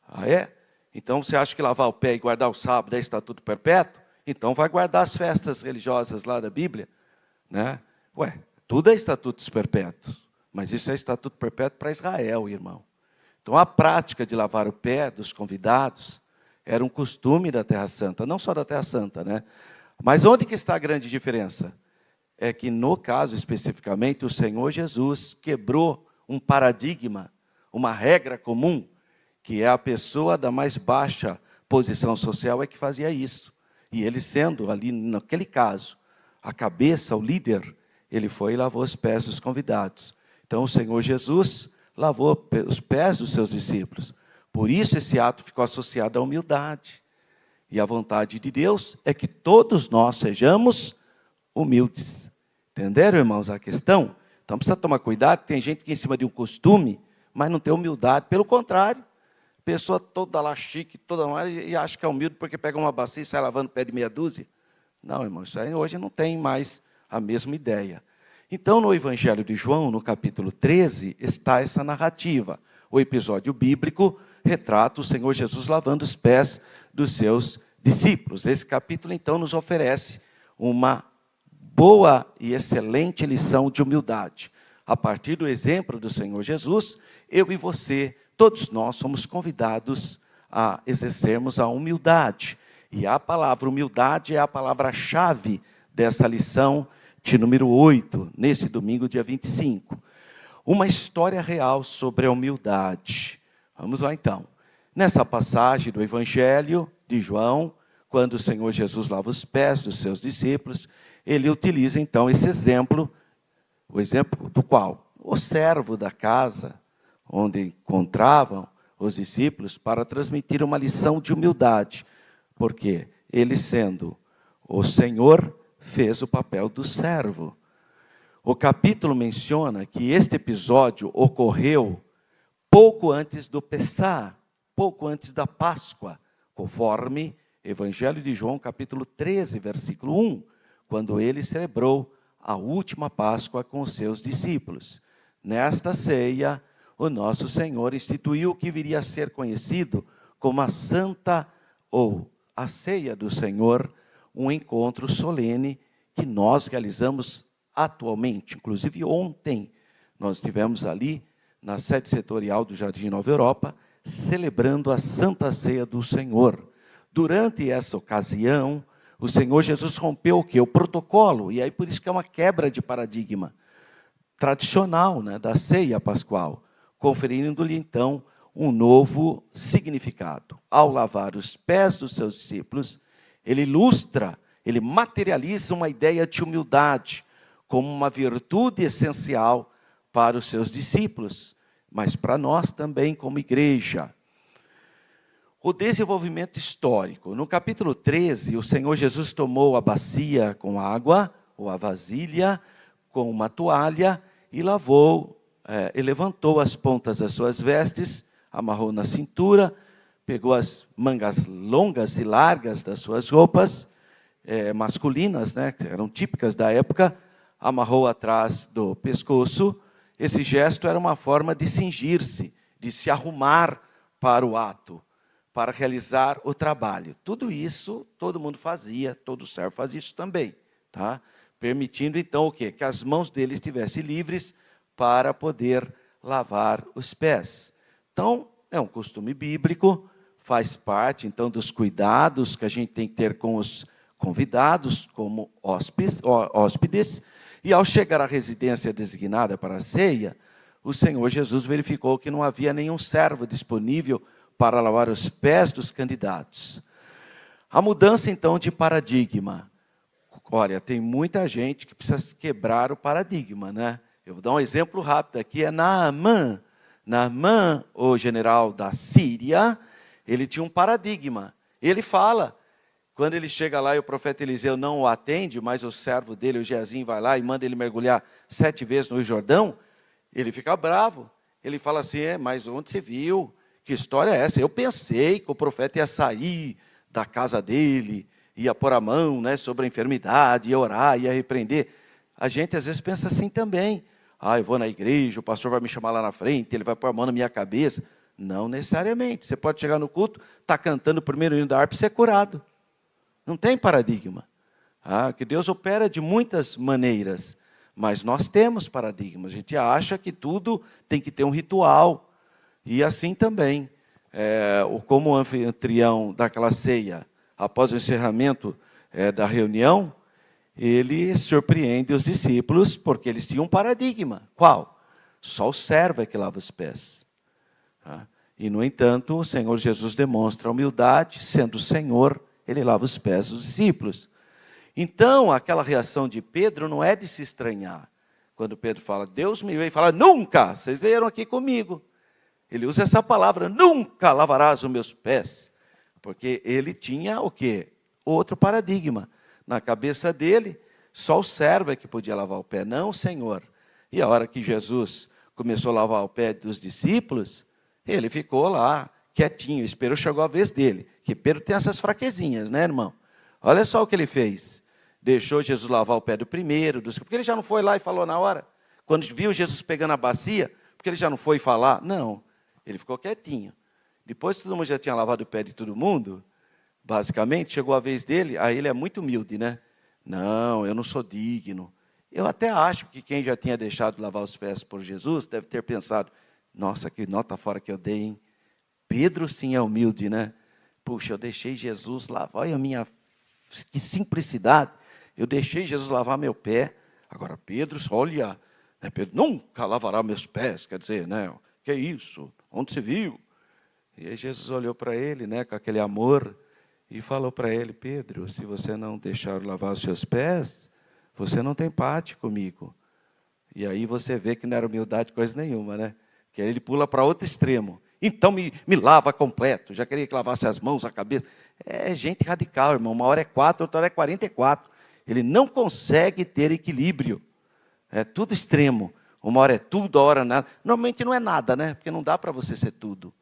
Ah, é? Então você acha que lavar o pé e guardar o sábado é estatuto perpétuo? Então vai guardar as festas religiosas lá da Bíblia. Né? Tudo é estatutos perpétuos, mas isso é estatuto perpétuo para Israel, irmão. Então a prática de lavar o pé dos convidados era um costume da Terra Santa, não só da Terra Santa, né? Mas onde que está a grande diferença? É que, no caso especificamente, o Senhor Jesus quebrou um paradigma, uma regra comum, que é a pessoa da mais baixa posição social é que fazia isso. E ele sendo ali, naquele caso, a cabeça, o líder, ele foi e lavou os pés dos convidados. Então, o Senhor Jesus lavou os pés dos seus discípulos. Por isso, esse ato ficou associado à humildade. E a vontade de Deus é que todos nós sejamos humildes. Entenderam, irmãos, a questão? Então, precisa tomar cuidado. Tem gente que em cima de um costume, mas não tem humildade. Pelo contrário, pessoa toda lá chique, toda lá, e acha que é humilde porque pega uma bacia e sai lavando o pé de meia dúzia. Não, irmão, isso aí hoje não tem mais a mesma ideia. Então, no Evangelho de João, no capítulo 13, está essa narrativa. O episódio bíblico retrata o Senhor Jesus lavando os pés dos seus discípulos. Esse capítulo, então, nos oferece uma boa e excelente lição de humildade. A partir do exemplo do Senhor Jesus, eu e você, todos nós somos convidados a exercermos a humildade. E a palavra humildade é a palavra-chave dessa lição de número 8, nesse domingo, dia 25. Uma história real sobre a humildade. Vamos lá, então. Nessa passagem do Evangelho de João, quando o Senhor Jesus lava os pés dos seus discípulos, ele utiliza, então, esse exemplo, o exemplo do qual? O servo da casa, onde encontravam os discípulos, para transmitir uma lição de humildade, porque ele, sendo o Senhor, fez o papel do servo. O capítulo menciona que este episódio ocorreu pouco antes do Pessá, pouco antes da Páscoa, conforme Evangelho de João, capítulo 13, versículo 1, quando ele celebrou a última Páscoa com os seus discípulos. Nesta ceia, o nosso Senhor instituiu o que viria a ser conhecido como a Santa ou a Ceia do Senhor, um encontro solene que nós realizamos atualmente. Inclusive ontem, nós estivemos ali na sede setorial do Jardim Nova Europa, celebrando a Santa Ceia do Senhor. Durante essa ocasião, o Senhor Jesus rompeu o quê? O protocolo, e aí por isso que é uma quebra de paradigma tradicional, né, da ceia pascual, conferindo-lhe então um novo significado. Ao lavar os pés dos seus discípulos, ele ilustra, ele materializa uma ideia de humildade como uma virtude essencial para os seus discípulos, mas para nós também como igreja. O desenvolvimento histórico. No capítulo 13, o Senhor Jesus tomou a bacia com água, ou a vasilha, com uma toalha, e lavou, e levantou as pontas das suas vestes, amarrou na cintura, pegou as mangas longas e largas das suas roupas, masculinas, né, que eram típicas da época, amarrou atrás do pescoço. Esse gesto era uma forma de cingir-se, de se arrumar para o ato, para realizar o trabalho. Tudo isso, todo mundo fazia, todo servo fazia isso também, tá? Permitindo, então, o quê? Que as mãos dele estivessem livres para poder lavar os pés. Então, é um costume bíblico, faz parte, então, dos cuidados que a gente tem que ter com os convidados, como hóspedes, e ao chegar à residência designada para a ceia, o Senhor Jesus verificou que não havia nenhum servo disponível para lavar os pés dos candidatos. A mudança, então, de paradigma. Olha, tem muita gente que precisa quebrar o paradigma, né? Eu vou dar um exemplo rápido aqui, é Naamã. Naamã, o general da Síria, ele tinha um paradigma. Ele fala, quando ele chega lá e o profeta Eliseu não o atende, mas o servo dele, o Geazi, vai lá e manda ele mergulhar 7 vezes no Rio Jordão, ele fica bravo. Ele fala assim, mas onde você viu? Que história é essa? Eu pensei que o profeta ia sair da casa dele, ia pôr a mão, né, sobre a enfermidade, ia orar, ia repreender. A gente às vezes pensa assim também. Eu vou na igreja, o pastor vai me chamar lá na frente, ele vai pôr a mão na minha cabeça. Não necessariamente. Você pode chegar no culto, está cantando o primeiro hino da harpa e ser curado. Não tem paradigma. Que Deus opera de muitas maneiras, mas nós temos paradigma. A gente acha que tudo tem que ter um ritual. E assim também, como anfitrião daquela ceia, após o encerramento da reunião, ele surpreende os discípulos, porque eles tinham um paradigma. Qual? Só o servo é que lava os pés. E, no entanto, o Senhor Jesus demonstra humildade, sendo o Senhor, ele lava os pés dos discípulos. Então, aquela reação de Pedro não é de se estranhar. Quando Pedro fala, Deus me veio e fala, nunca, vocês leram aqui comigo. Ele usa essa palavra, nunca lavarás os meus pés. Porque ele tinha o quê? Outro paradigma. Na cabeça dele, só o servo é que podia lavar o pé, não o Senhor. E a hora que Jesus começou a lavar o pé dos discípulos, ele ficou lá, quietinho, esperou, chegou a vez dele. Que Pedro tem essas fraquezinhas, né, irmão? Olha só o que ele fez. Deixou Jesus lavar o pé do primeiro, porque ele já não foi lá e falou na hora. Quando viu Jesus pegando a bacia, porque ele já não foi falar. Não, ele ficou quietinho. Depois que todo mundo já tinha lavado o pé de todo mundo, basicamente, chegou a vez dele, aí ele é muito humilde, né? Não, eu não sou digno. Eu até acho que quem já tinha deixado de lavar os pés por Jesus, deve ter pensado, nossa, que nota fora que eu dei, hein? Pedro sim é humilde, né? Puxa, eu deixei Jesus lavar, olha a minha, que simplicidade. Eu deixei Jesus lavar meu pé. Agora Pedro, olha, né, Pedro nunca lavará meus pés, quer dizer, né? Que isso? Onde se viu? E aí Jesus olhou para ele, né, com aquele amor, e falou para ele, Pedro, se você não deixar eu lavar os seus pés, você não tem parte comigo. E aí você vê que não era humildade coisa nenhuma, né? Que aí ele pula para outro extremo. Então me lava completo. Já queria que lavasse as mãos, a cabeça. É gente radical, irmão. Uma hora é 4, outra hora é 44. Ele não consegue ter equilíbrio. É tudo extremo. Uma hora é tudo, a hora nada. Normalmente não é nada, né? Porque não dá para você ser tudo.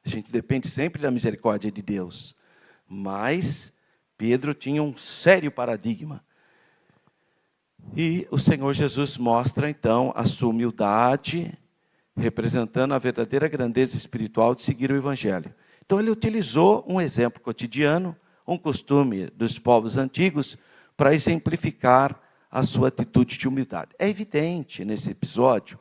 A gente depende sempre da misericórdia de Deus. Mas Pedro tinha um sério paradigma. E o Senhor Jesus mostra, então, a sua humildade, representando a verdadeira grandeza espiritual de seguir o Evangelho. Então, ele utilizou um exemplo cotidiano, um costume dos povos antigos, para exemplificar a sua atitude de humildade. É evidente, nesse episódio,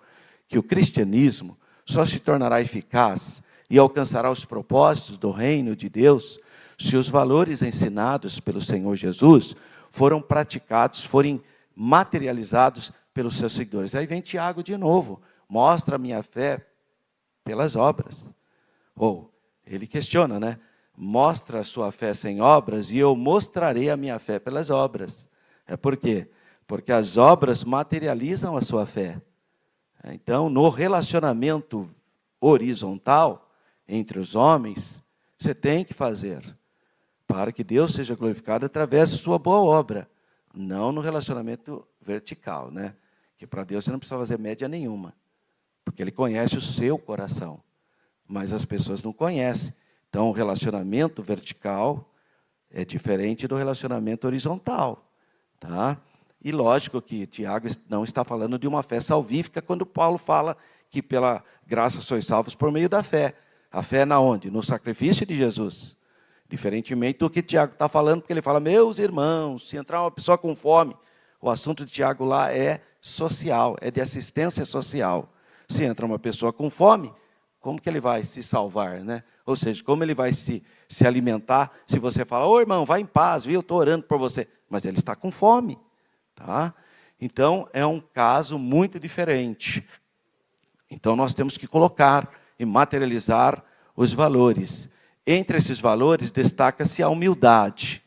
que o cristianismo só se tornará eficaz e alcançará os propósitos do reino de Deus se os valores ensinados pelo Senhor Jesus foram praticados, forem materializados pelos seus seguidores. Aí vem Tiago de novo, mostra a minha fé pelas obras. Ou, ele questiona, né? Mostra a sua fé sem obras e eu mostrarei a minha fé pelas obras. Por quê? Porque as obras materializam a sua fé. Então, no relacionamento horizontal entre os homens, você tem que fazer para que Deus seja glorificado através da sua boa obra, não no relacionamento vertical, né? Que para Deus você não precisa fazer média nenhuma, porque Ele conhece o seu coração, mas as pessoas não conhecem. Então, o relacionamento vertical é diferente do relacionamento horizontal, tá? E lógico que Tiago não está falando de uma fé salvífica quando Paulo fala que pela graça sois salvos por meio da fé. A fé é na onde? No sacrifício de Jesus. Diferentemente do que Tiago está falando, porque ele fala, meus irmãos, se entrar uma pessoa com fome, o assunto de Tiago lá é social, é de assistência social. Se entra uma pessoa com fome, como que ele vai se salvar, né? Ou seja, como ele vai se alimentar se você fala, ô irmão, vai em paz, viu? Eu estou orando por você. Mas ele está com fome, tá? Então, é um caso muito diferente. Então nós temos que colocar e materializar os valores. Entre esses valores destaca-se a humildade,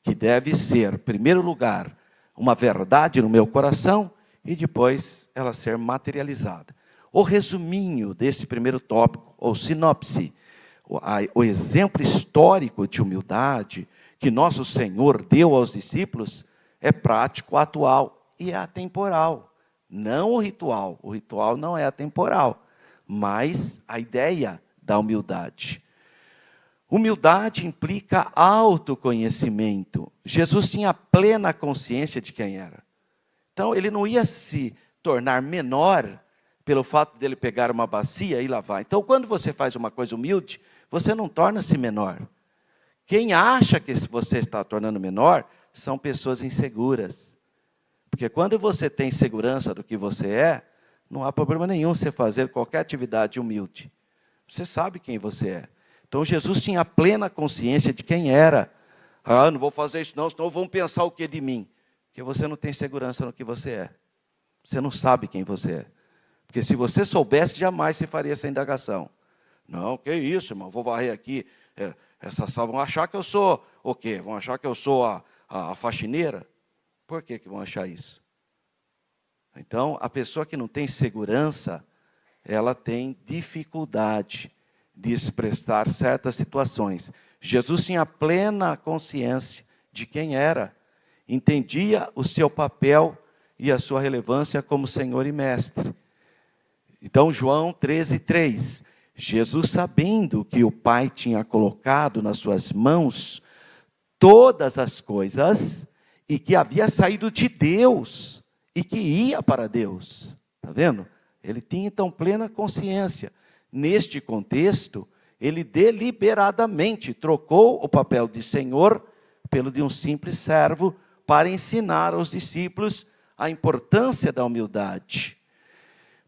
que deve ser, em primeiro lugar, uma verdade no meu coração e depois ela ser materializada. O resuminho desse primeiro tópico, ou sinopse, o exemplo histórico de humildade que nosso Senhor deu aos discípulos é prático, atual e atemporal. Não o ritual. O ritual não é atemporal, mas a ideia da humildade. Humildade implica autoconhecimento. Jesus tinha plena consciência de quem era. Então, ele não ia se tornar menor pelo fato dele pegar uma bacia e lavar. Então, quando você faz uma coisa humilde, você não torna-se menor. Quem acha que você está tornando menor são pessoas inseguras. Porque quando você tem segurança do que você é, não há problema nenhum você fazer qualquer atividade humilde. Você sabe quem você é. Então, Jesus tinha plena consciência de quem era. Não vou fazer isso não, senão vão pensar o que de mim? Porque você não tem segurança no que você é. Você não sabe quem você é. Porque se você soubesse, jamais se faria essa indagação. Não, que isso, irmão, vou varrer aqui. Essas vão achar que eu sou o quê? Vão achar que eu sou a faxineira? Por que vão achar isso? Então, a pessoa que não tem segurança, ela tem dificuldade de expressar certas situações. Jesus tinha plena consciência de quem era, entendia o seu papel e a sua relevância como Senhor e Mestre. Então, João 13:3, Jesus, sabendo que o Pai tinha colocado nas suas mãos todas as coisas e que havia saído de Deus e que ia para Deus. Está vendo? Ele tinha então plena consciência. Neste contexto, ele deliberadamente trocou o papel de Senhor pelo de um simples servo para ensinar aos discípulos a importância da humildade.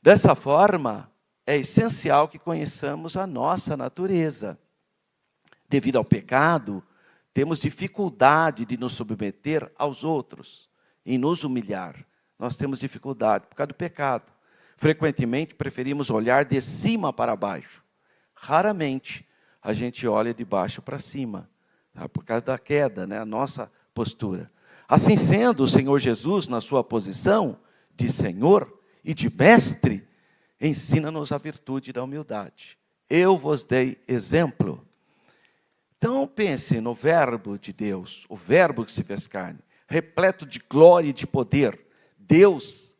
Dessa forma, é essencial que conheçamos a nossa natureza. Devido ao pecado, temos dificuldade de nos submeter aos outros e nos humilhar. Nós temos dificuldade por causa do pecado. Frequentemente, preferimos olhar de cima para baixo. Raramente, a gente olha de baixo para cima, por causa da queda, a nossa postura. Assim sendo, o Senhor Jesus, na sua posição de Senhor e de Mestre, ensina-nos a virtude da humildade. Eu vos dei exemplo. Então, pense no verbo de Deus, o verbo que se fez carne, repleto de glória e de poder. Deus,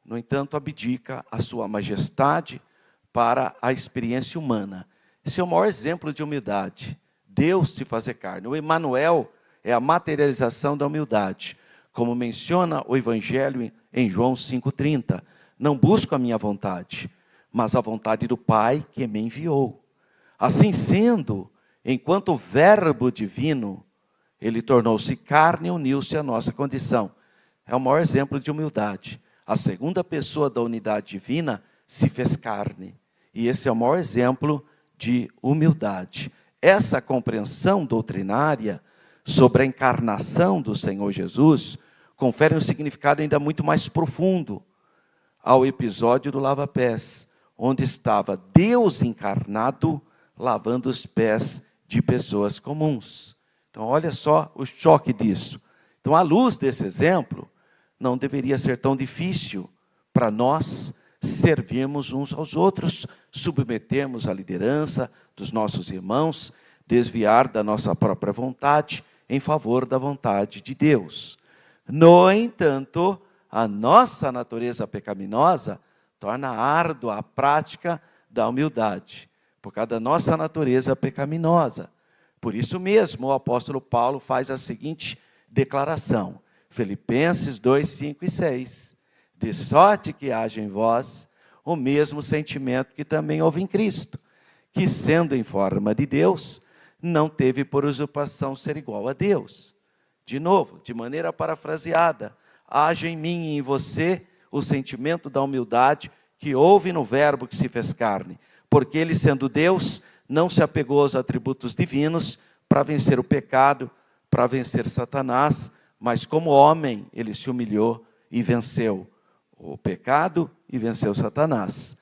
no entanto, abdica a sua majestade para a experiência humana. Esse é o maior exemplo de humildade. Deus se fazer carne. O Emanuel é a materialização da humildade. Como menciona o Evangelho em João 5,30. Não busco a minha vontade, mas a vontade do Pai que me enviou. Assim sendo, enquanto o verbo divino, ele tornou-se carne e uniu-se à nossa condição. É o maior exemplo de humildade. A segunda pessoa da unidade divina se fez carne. E esse é o maior exemplo de humildade. Essa compreensão doutrinária sobre a encarnação do Senhor Jesus confere um significado ainda muito mais profundo ao episódio do lava-pés, onde estava Deus encarnado lavando os pés de pessoas comuns. Então, olha só o choque disso. Então, à luz desse exemplo, não deveria ser tão difícil para nós servirmos uns aos outros, submetermos a liderança dos nossos irmãos, desviar da nossa própria vontade em favor da vontade de Deus. No entanto, a nossa natureza pecaminosa torna árdua a prática da humildade, por causa da nossa natureza pecaminosa. Por isso mesmo, o apóstolo Paulo faz a seguinte declaração, Filipenses 2, 5 e 6. De sorte que haja em vós o mesmo sentimento que também houve em Cristo, que sendo em forma de Deus, não teve por usurpação ser igual a Deus. De novo, de maneira parafraseada, haja em mim e em você o sentimento da humildade que houve no verbo que se fez carne, porque ele, sendo Deus, não se apegou aos atributos divinos para vencer o pecado, para vencer Satanás, mas como homem, ele se humilhou e venceu o pecado e venceu Satanás.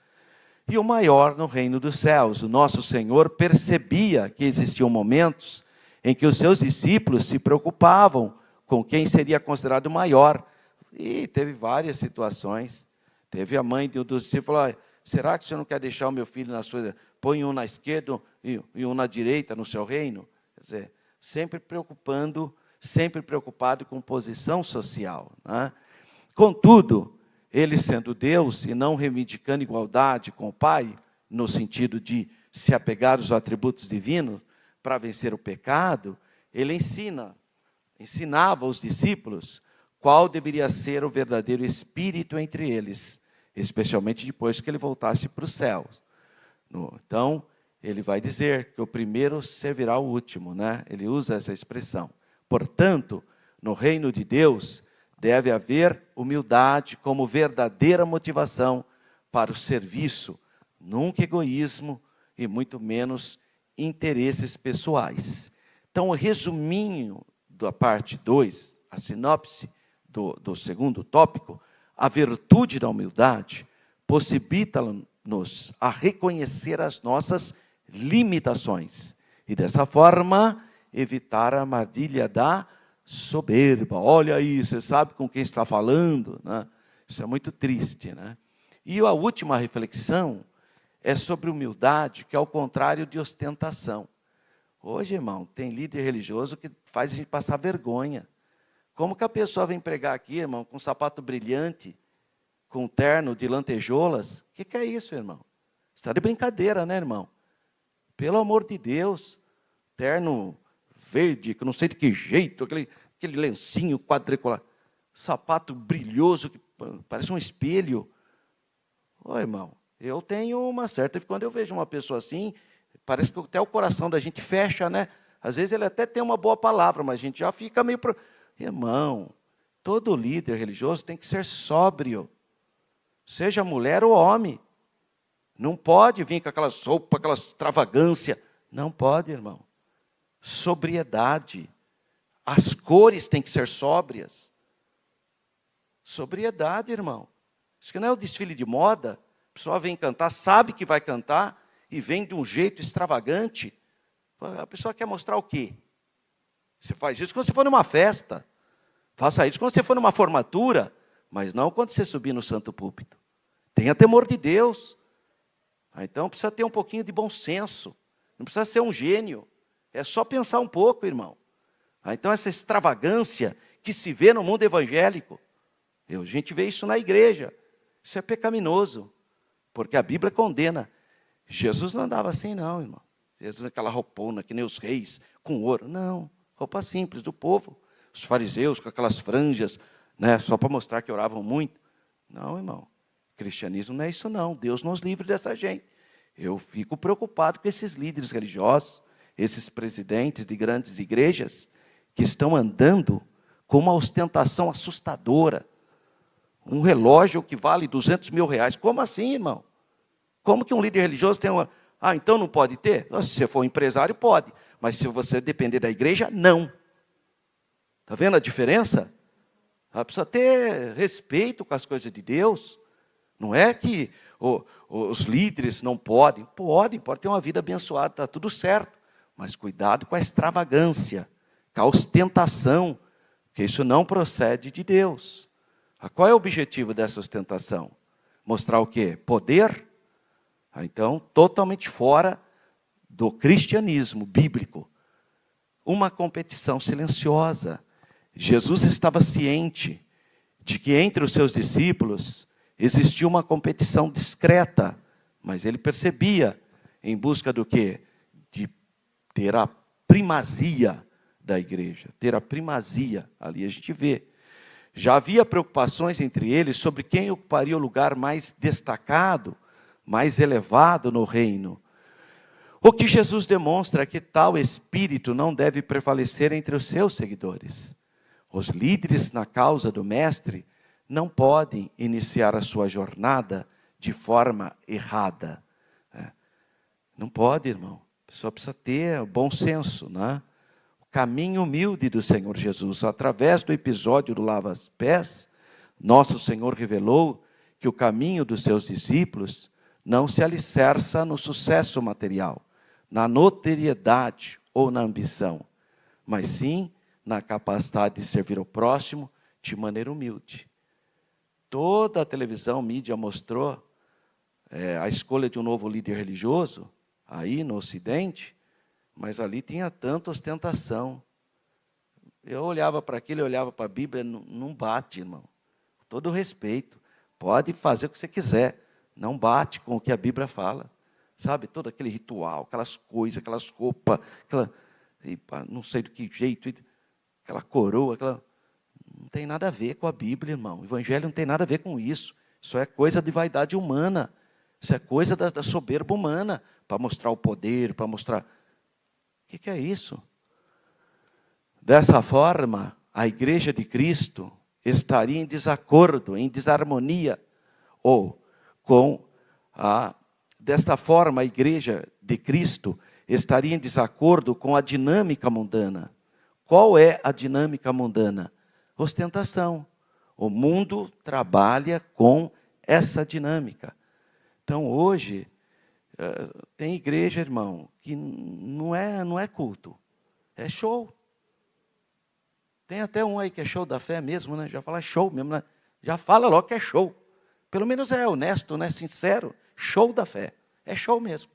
e o maior no reino dos céus. O nosso Senhor percebia que existiam momentos em que os seus discípulos se preocupavam com quem seria considerado maior. E teve várias situações. Teve a mãe dos discípulos falou: será que o senhor não quer deixar o meu filho na sua... Põe um na esquerda e um na direita no seu reino? Quer dizer, sempre preocupado com posição social, né? Contudo, ele sendo Deus e não reivindicando igualdade com o Pai, no sentido de se apegar aos atributos divinos para vencer o pecado, ele ensinava aos discípulos qual deveria ser o verdadeiro espírito entre eles, especialmente depois que ele voltasse para os céus. Então, ele vai dizer que o primeiro servirá ao último, né? Ele usa essa expressão. Portanto, no reino de Deus, deve haver humildade como verdadeira motivação para o serviço, nunca egoísmo e muito menos interesses pessoais. Então, o resuminho da parte 2, a sinopse do segundo tópico, a virtude da humildade possibilita-nos a reconhecer as nossas limitações e, dessa forma, evitar a armadilha da soberba. Olha aí, você sabe com quem está falando, né? Isso é muito triste, né? E a última reflexão é sobre humildade, que é o contrário de ostentação. Hoje, irmão, tem líder religioso que faz a gente passar vergonha. Como que a pessoa vem pregar aqui, irmão, com um sapato brilhante, com um terno de lantejoulas? O que é isso, irmão? Está de brincadeira, né, irmão? Pelo amor de Deus, terno verde, que não sei de que jeito, aquele lencinho quadricular, sapato brilhoso, que parece um espelho. Ô, irmão, eu tenho uma certa... Quando eu vejo uma pessoa assim, parece que até o coração da gente fecha, né? Às vezes ele até tem uma boa palavra, mas a gente já fica meio... Irmão, todo líder religioso tem que ser sóbrio, seja mulher ou homem. Não pode vir com aquelas roupas, aquela extravagância. Não pode, irmão. Sobriedade. As cores têm que ser sóbrias. Sobriedade, irmão. Isso que não é o desfile de moda. A pessoa vem cantar, sabe que vai cantar, e vem de um jeito extravagante. A pessoa quer mostrar o quê? Você faz isso quando você for numa festa. Faça isso quando você for numa formatura, mas não quando você subir no santo púlpito. Tenha temor de Deus. Então precisa ter um pouquinho de bom senso. Não precisa ser um gênio. É só pensar um pouco, irmão. Então essa extravagância que se vê no mundo evangélico, a gente vê isso na igreja. Isso é pecaminoso, porque a Bíblia condena. Jesus não andava assim não, irmão. Jesus aquela roupona, que nem os reis, com ouro. Não, roupa simples do povo. Os fariseus com aquelas franjas, né, só para mostrar que oravam muito. Não, irmão. Cristianismo não é isso não. Deus nos livre dessa gente. Eu fico preocupado com esses líderes religiosos, esses presidentes de grandes igrejas, que estão andando com uma ostentação assustadora. Um relógio que vale R$200 mil. Como assim, irmão? Como que um líder religioso tem uma... Ah, então não pode ter? Se você for um empresário, pode. Mas se você depender da igreja, não. Está vendo a diferença? Precisa ter respeito com as coisas de Deus. Não é que os líderes não podem. Pode ter uma vida abençoada, está tudo certo. Mas cuidado com a extravagância, com a ostentação, porque isso não procede de Deus. Qual é o objetivo dessa ostentação? Mostrar o quê? Poder? Então, totalmente fora do cristianismo bíblico. Uma competição silenciosa. Jesus estava ciente de que entre os seus discípulos existia uma competição discreta, mas ele percebia, em busca do quê? De ter a primazia da igreja, ter a primazia, ali a gente vê. Já havia preocupações entre eles sobre quem ocuparia o lugar mais destacado, mais elevado no reino. O que Jesus demonstra é que tal espírito não deve prevalecer entre os seus seguidores. Os líderes na causa do Mestre não podem iniciar a sua jornada de forma errada. Não pode, irmão. A pessoa precisa ter bom senso, né? O caminho humilde do Senhor Jesus. Através do episódio do lava-pés, nosso Senhor revelou que o caminho dos seus discípulos não se alicerça no sucesso material, na notoriedade ou na ambição, mas sim na capacidade de servir ao próximo de maneira humilde. Toda a televisão, mídia mostrou a escolha de um novo líder religioso, aí no Ocidente, mas ali tinha tanta ostentação. Eu olhava para aquilo, eu olhava para a Bíblia, não bate, irmão. Com todo respeito, pode fazer o que você quiser, não bate com o que a Bíblia fala. Sabe, todo aquele ritual, aquelas coisas, aquelas roupas, não sei do que jeito, aquela coroa, não tem nada a ver com a Bíblia, irmão. O Evangelho não tem nada a ver com isso. Isso é coisa de vaidade humana. Isso é coisa da soberba humana, para mostrar o poder, para mostrar... O que é isso? Dessa forma, a Igreja de Cristo estaria em desacordo, em desarmonia, ou desta forma, a Igreja de Cristo estaria em desacordo com a dinâmica mundana. Qual é a dinâmica mundana? Ostentação. O mundo trabalha com essa dinâmica. Então, hoje, tem igreja, irmão, que não é culto, é show. Tem até um aí que é show da fé mesmo, né? Já fala show mesmo, né? Já fala logo que é show. Pelo menos é honesto, né? Sincero. Show da fé. É show mesmo.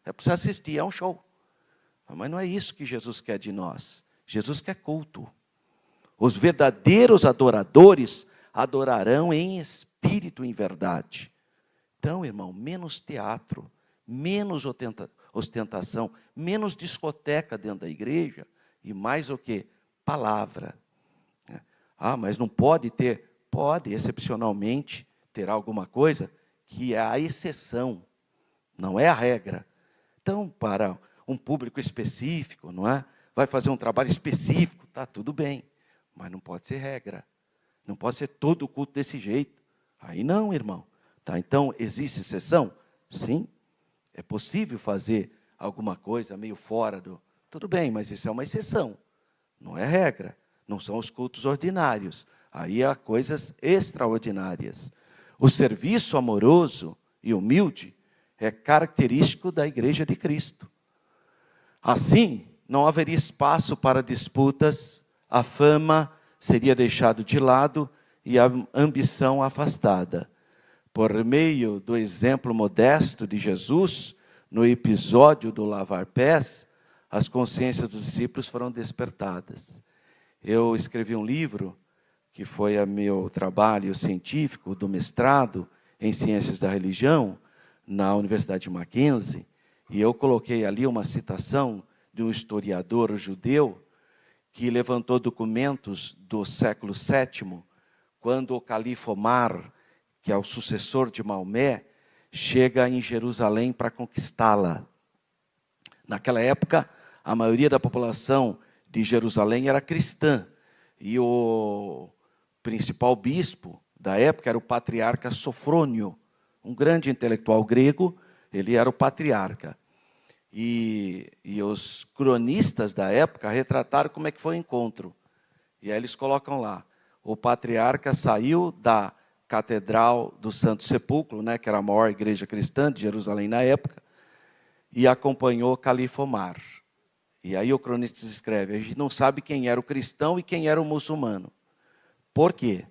É para você assistir, é um show. Mas não é isso que Jesus quer de nós. Jesus quer culto. Os verdadeiros adoradores adorarão em espírito e em verdade. Então, irmão, menos teatro, menos ostentação, menos discoteca dentro da igreja e mais o quê? Palavra. Mas não pode ter? Pode, excepcionalmente, ter alguma coisa que é a exceção, não é a regra. Então, para um público específico, não é? Vai fazer um trabalho específico, está tudo bem, mas não pode ser regra. Não pode ser todo o culto desse jeito. Aí não, irmão. Tá, então, existe exceção? Sim. É possível fazer alguma coisa meio fora do... Tudo bem, mas isso é uma exceção. Não é regra. Não são os cultos ordinários. Aí há coisas extraordinárias. O serviço amoroso e humilde é característico da Igreja de Cristo. Assim, não haveria espaço para disputas, a fama seria deixada de lado e a ambição afastada. Por meio do exemplo modesto de Jesus, no episódio do lavar pés, as consciências dos discípulos foram despertadas. Eu escrevi um livro, que foi o meu trabalho científico do mestrado em Ciências da Religião, na Universidade de Mackenzie, e eu coloquei ali uma citação de um historiador judeu que levantou documentos do século VII, quando o califa Omar, que é o sucessor de Maomé, chega em Jerusalém para conquistá-la. Naquela época, a maioria da população de Jerusalém era cristã, e o principal bispo da época era o patriarca Sofrônio, um grande intelectual grego, ele era o patriarca. E os cronistas da época retrataram como é que foi o encontro. E aí eles colocam lá, o patriarca saiu da Catedral do Santo Sepulcro, né, que era a maior igreja cristã de Jerusalém na época, e acompanhou o califa Omar. E aí o cronista escreve, a gente não sabe quem era o cristão e quem era o muçulmano. Por quê?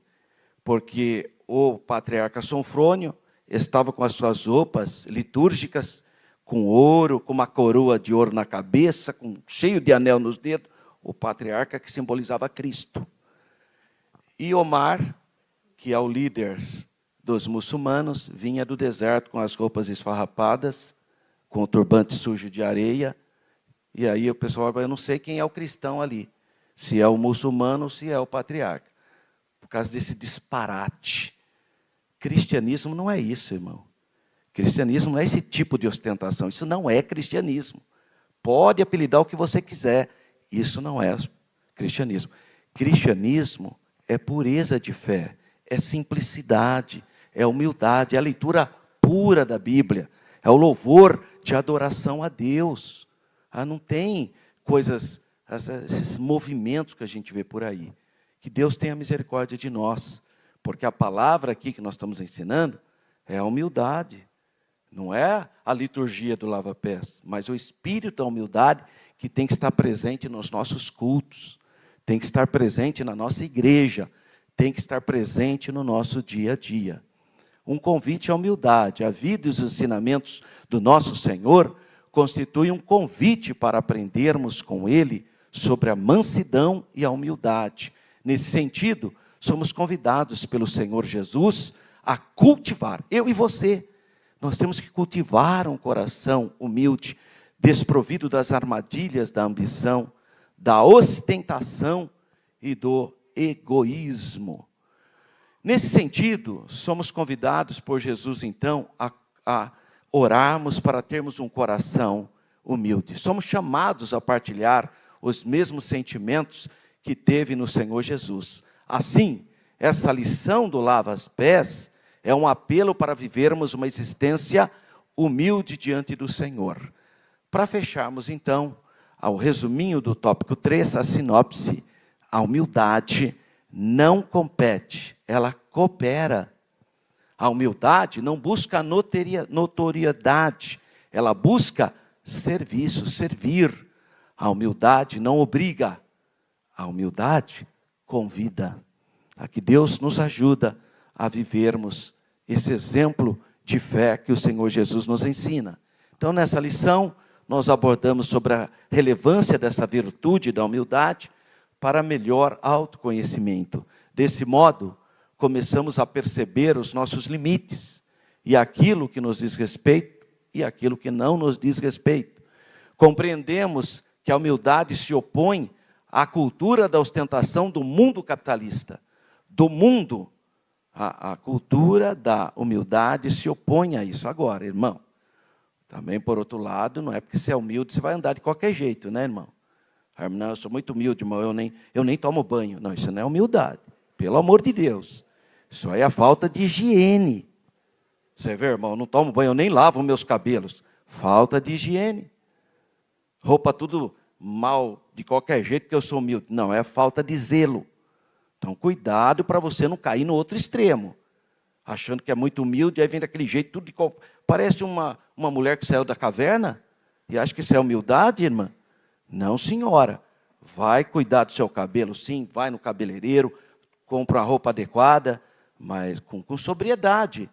Porque o patriarca Sofrônio estava com as suas roupas litúrgicas, com ouro, com uma coroa de ouro na cabeça, cheio de anel nos dedos, o patriarca que simbolizava Cristo. E Omar, que é o líder dos muçulmanos, vinha do deserto com as roupas esfarrapadas, com o turbante sujo de areia, e aí o pessoal fala, eu não sei quem é o cristão ali, se é o muçulmano ou se é o patriarca, por causa desse disparate. Cristianismo não é isso, irmão. Cristianismo não é esse tipo de ostentação, isso não é cristianismo. Pode apelidar o que você quiser, isso não é cristianismo. Cristianismo é pureza de fé, é simplicidade, é humildade, é a leitura pura da Bíblia, é o louvor de adoração a Deus. Não tem coisas, esses movimentos que a gente vê por aí. Que Deus tenha misericórdia de nós, porque a palavra aqui que nós estamos ensinando é a humildade. Não é a liturgia do lava-pés, mas o espírito da humildade que tem que estar presente nos nossos cultos, tem que estar presente na nossa igreja, tem que estar presente no nosso dia a dia. Um convite à humildade. A vida e os ensinamentos do nosso Senhor constituem um convite para aprendermos com Ele sobre a mansidão e a humildade. Nesse sentido, somos convidados pelo Senhor Jesus a cultivar, eu e você. Nós temos que cultivar um coração humilde, desprovido das armadilhas da ambição, da ostentação e do egoísmo. Nesse sentido, somos convidados por Jesus, então, a orarmos para termos um coração humilde. Somos chamados a partilhar os mesmos sentimentos que teve no Senhor Jesus. Assim, essa lição do lava-pés é um apelo para vivermos uma existência humilde diante do Senhor. Para fecharmos, então, ao resuminho do tópico 3, a sinopse, a humildade não compete, ela coopera. A humildade não busca notoriedade, ela busca serviço, servir. A humildade não obriga, a humildade convida. A que Deus nos ajuda a vivermos esse exemplo de fé que o Senhor Jesus nos ensina. Então, nessa lição, nós abordamos sobre a relevância dessa virtude da humildade para melhor autoconhecimento. Desse modo, começamos a perceber os nossos limites e aquilo que nos diz respeito e aquilo que não nos diz respeito. Compreendemos que a humildade se opõe à cultura da ostentação do mundo capitalista. Do mundo, a cultura da humildade se opõe a isso. Agora, irmão, também por outro lado, não é porque você é humilde, você vai andar de qualquer jeito, né, irmão? Não, eu sou muito humilde, irmão, eu nem tomo banho. Não, isso não é humildade, pelo amor de Deus. Isso aí é a falta de higiene. Você vê, irmão, eu não tomo banho, eu nem lavo meus cabelos. Falta de higiene. Roupa tudo mal, de qualquer jeito, porque eu sou humilde. Não, é falta de zelo. Então, cuidado para você não cair no outro extremo. Achando que é muito humilde, aí vem daquele jeito, tudo parece uma mulher que saiu da caverna, e acha que isso é humildade, irmã. Não, senhora. Vai cuidar do seu cabelo, sim, vai no cabeleireiro, compra uma roupa adequada, mas com sobriedade.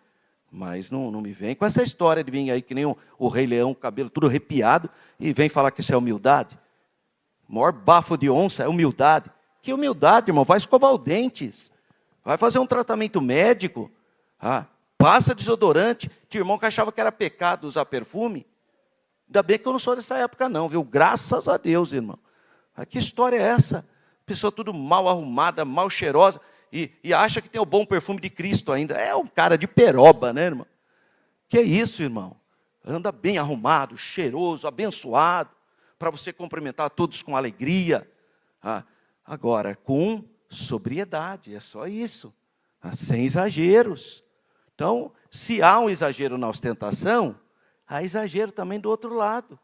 Mas não me vem com essa história de vir aí que nem o Rei Leão, o cabelo tudo arrepiado, e vem falar que isso é humildade. O maior bafo de onça é humildade. Que humildade, irmão? Vai escovar os dentes, vai fazer um tratamento médico, passa desodorante. Tinha irmão que achava que era pecado usar perfume. Ainda bem que eu não sou dessa época não, viu? Graças a Deus, irmão. Que história é essa? Pessoa tudo mal arrumada, mal cheirosa, e acha que tem o bom perfume de Cristo ainda. É um cara de peroba, né, irmão? Que é isso, irmão? Anda bem arrumado, cheiroso, abençoado, para você cumprimentar todos com alegria. Agora, com sobriedade, é só isso. Sem exageros. Então, se há um exagero na ostentação, há exagero também do outro lado.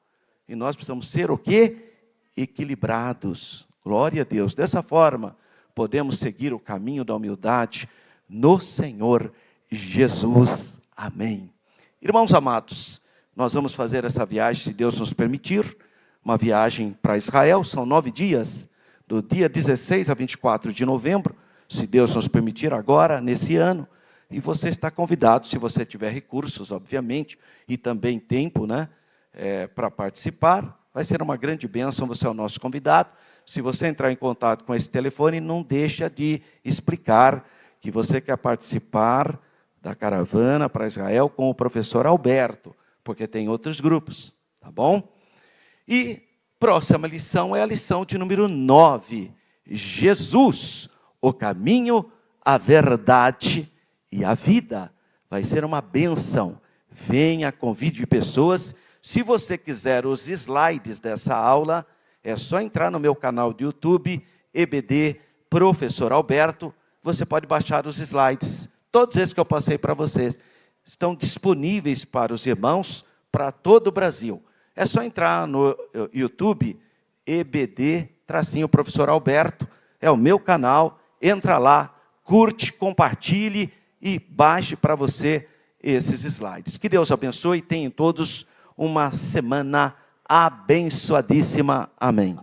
E nós precisamos ser o quê? Equilibrados. Glória a Deus. Dessa forma, podemos seguir o caminho da humildade no Senhor Jesus. Amém. Irmãos amados, nós vamos fazer essa viagem, se Deus nos permitir, uma viagem para Israel, são 9 dias, do dia 16 a 24 de novembro, se Deus nos permitir agora, nesse ano, e você está convidado, se você tiver recursos, obviamente, e também tempo, né, para participar. Vai ser uma grande bênção, você é o nosso convidado. Se você entrar em contato com esse telefone, não deixa de explicar que você quer participar da caravana para Israel com o professor Alberto, porque tem outros grupos, tá bom? E próxima lição é a lição de número 9. Jesus, o caminho, a verdade e a vida. Vai ser uma bênção. Venha, convide pessoas. Se você quiser os slides dessa aula, é só entrar no meu canal do YouTube, EBD Professor Alberto. Você pode baixar os slides. Todos esses que eu passei para vocês estão disponíveis para os irmãos, para todo o Brasil. É só entrar no YouTube, EBD-Professor Alberto. É o meu canal. Entra lá, curte, compartilhe e baixe para você esses slides. Que Deus abençoe e tenham todos uma semana abençoadíssima. Amém.